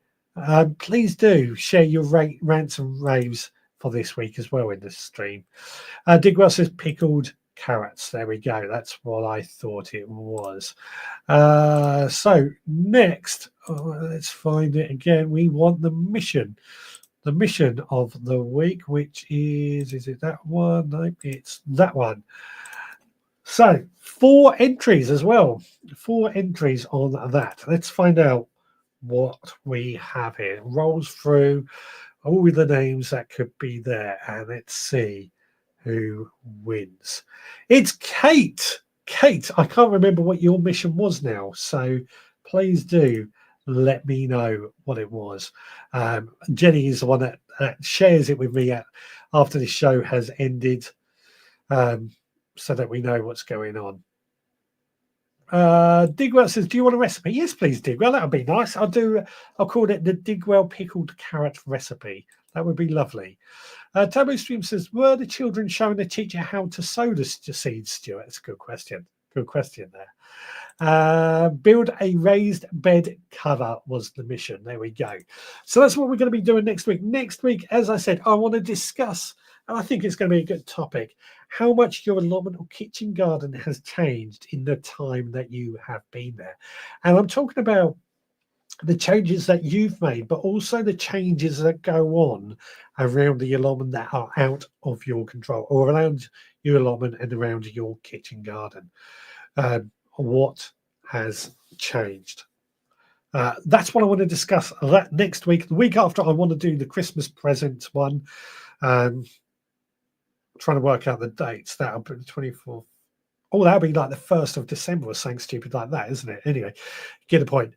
please do share your rants and raves for this week as well in the stream. Digwell says pickled carrots. There we go. That's what I thought it was. So next, let's find it again. We want the mission. The mission of the week, which is it that one? No, it's that one. So 4 entries as well. 4 entries on that. Let's find out what we have here. It rolls through all the names that could be there, and let's see who wins. It's Kate. Kate, I can't remember what your mission was now, so please do let me know what it was. Jenny is the one that shares it with me after the show has ended, so that we know what's going on. Digwell says, do you want a recipe? Yes, please, Digwell. That would be nice. I'll call it the Digwell pickled carrot recipe. That would be lovely. Tabo Stream says, were the children showing the teacher how to sow the seeds, Stuart? That's a good question. Good question there. Build a raised bed cover was the mission. There we go. So that's what we're going to be doing next week. Next week, as I said, I want to discuss, and I think it's going to be a good topic, how much your allotment or kitchen garden has changed in the time that you have been there. And I'm talking about the changes that you've made, but also the changes that go on around the allotment that are out of your control, or around your allotment and around your kitchen garden. What has changed? That's what I want to discuss that next week. The week after, I want to do the Christmas presents one. Trying to work out the dates. That'll be the 24th. Oh, that'll be like the 1st of December or something stupid like that, isn't it? Anyway, get the point.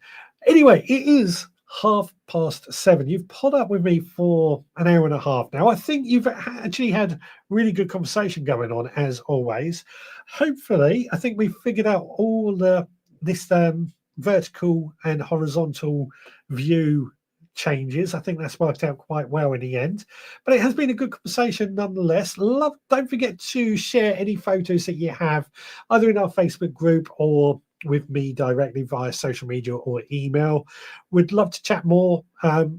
Anyway, it is 7:30. You've pulled up with me for an hour and a half now. I think you've actually had really good conversation going on, as always. Hopefully, I think we've figured out all this vertical and horizontal view changes. I think that's worked out quite well in the end, but it has been a good conversation nonetheless. Don't forget to share any photos that you have either in our Facebook group or with me directly via social media or email. We'd love to chat more.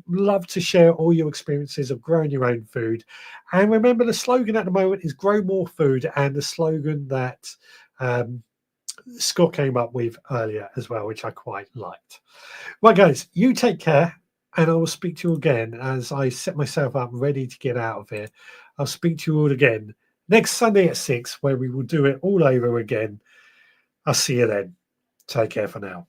Love to share all your experiences of growing your own food. And remember, the slogan at the moment is grow more food, and the slogan that Scott came up with earlier as well, which I quite liked. Right, guys, you take care, and I will speak to you again as I set myself up ready to get out of here. I'll speak to you all again next Sunday at 6, where we will do it all over again. I'll see you then. Take care for now.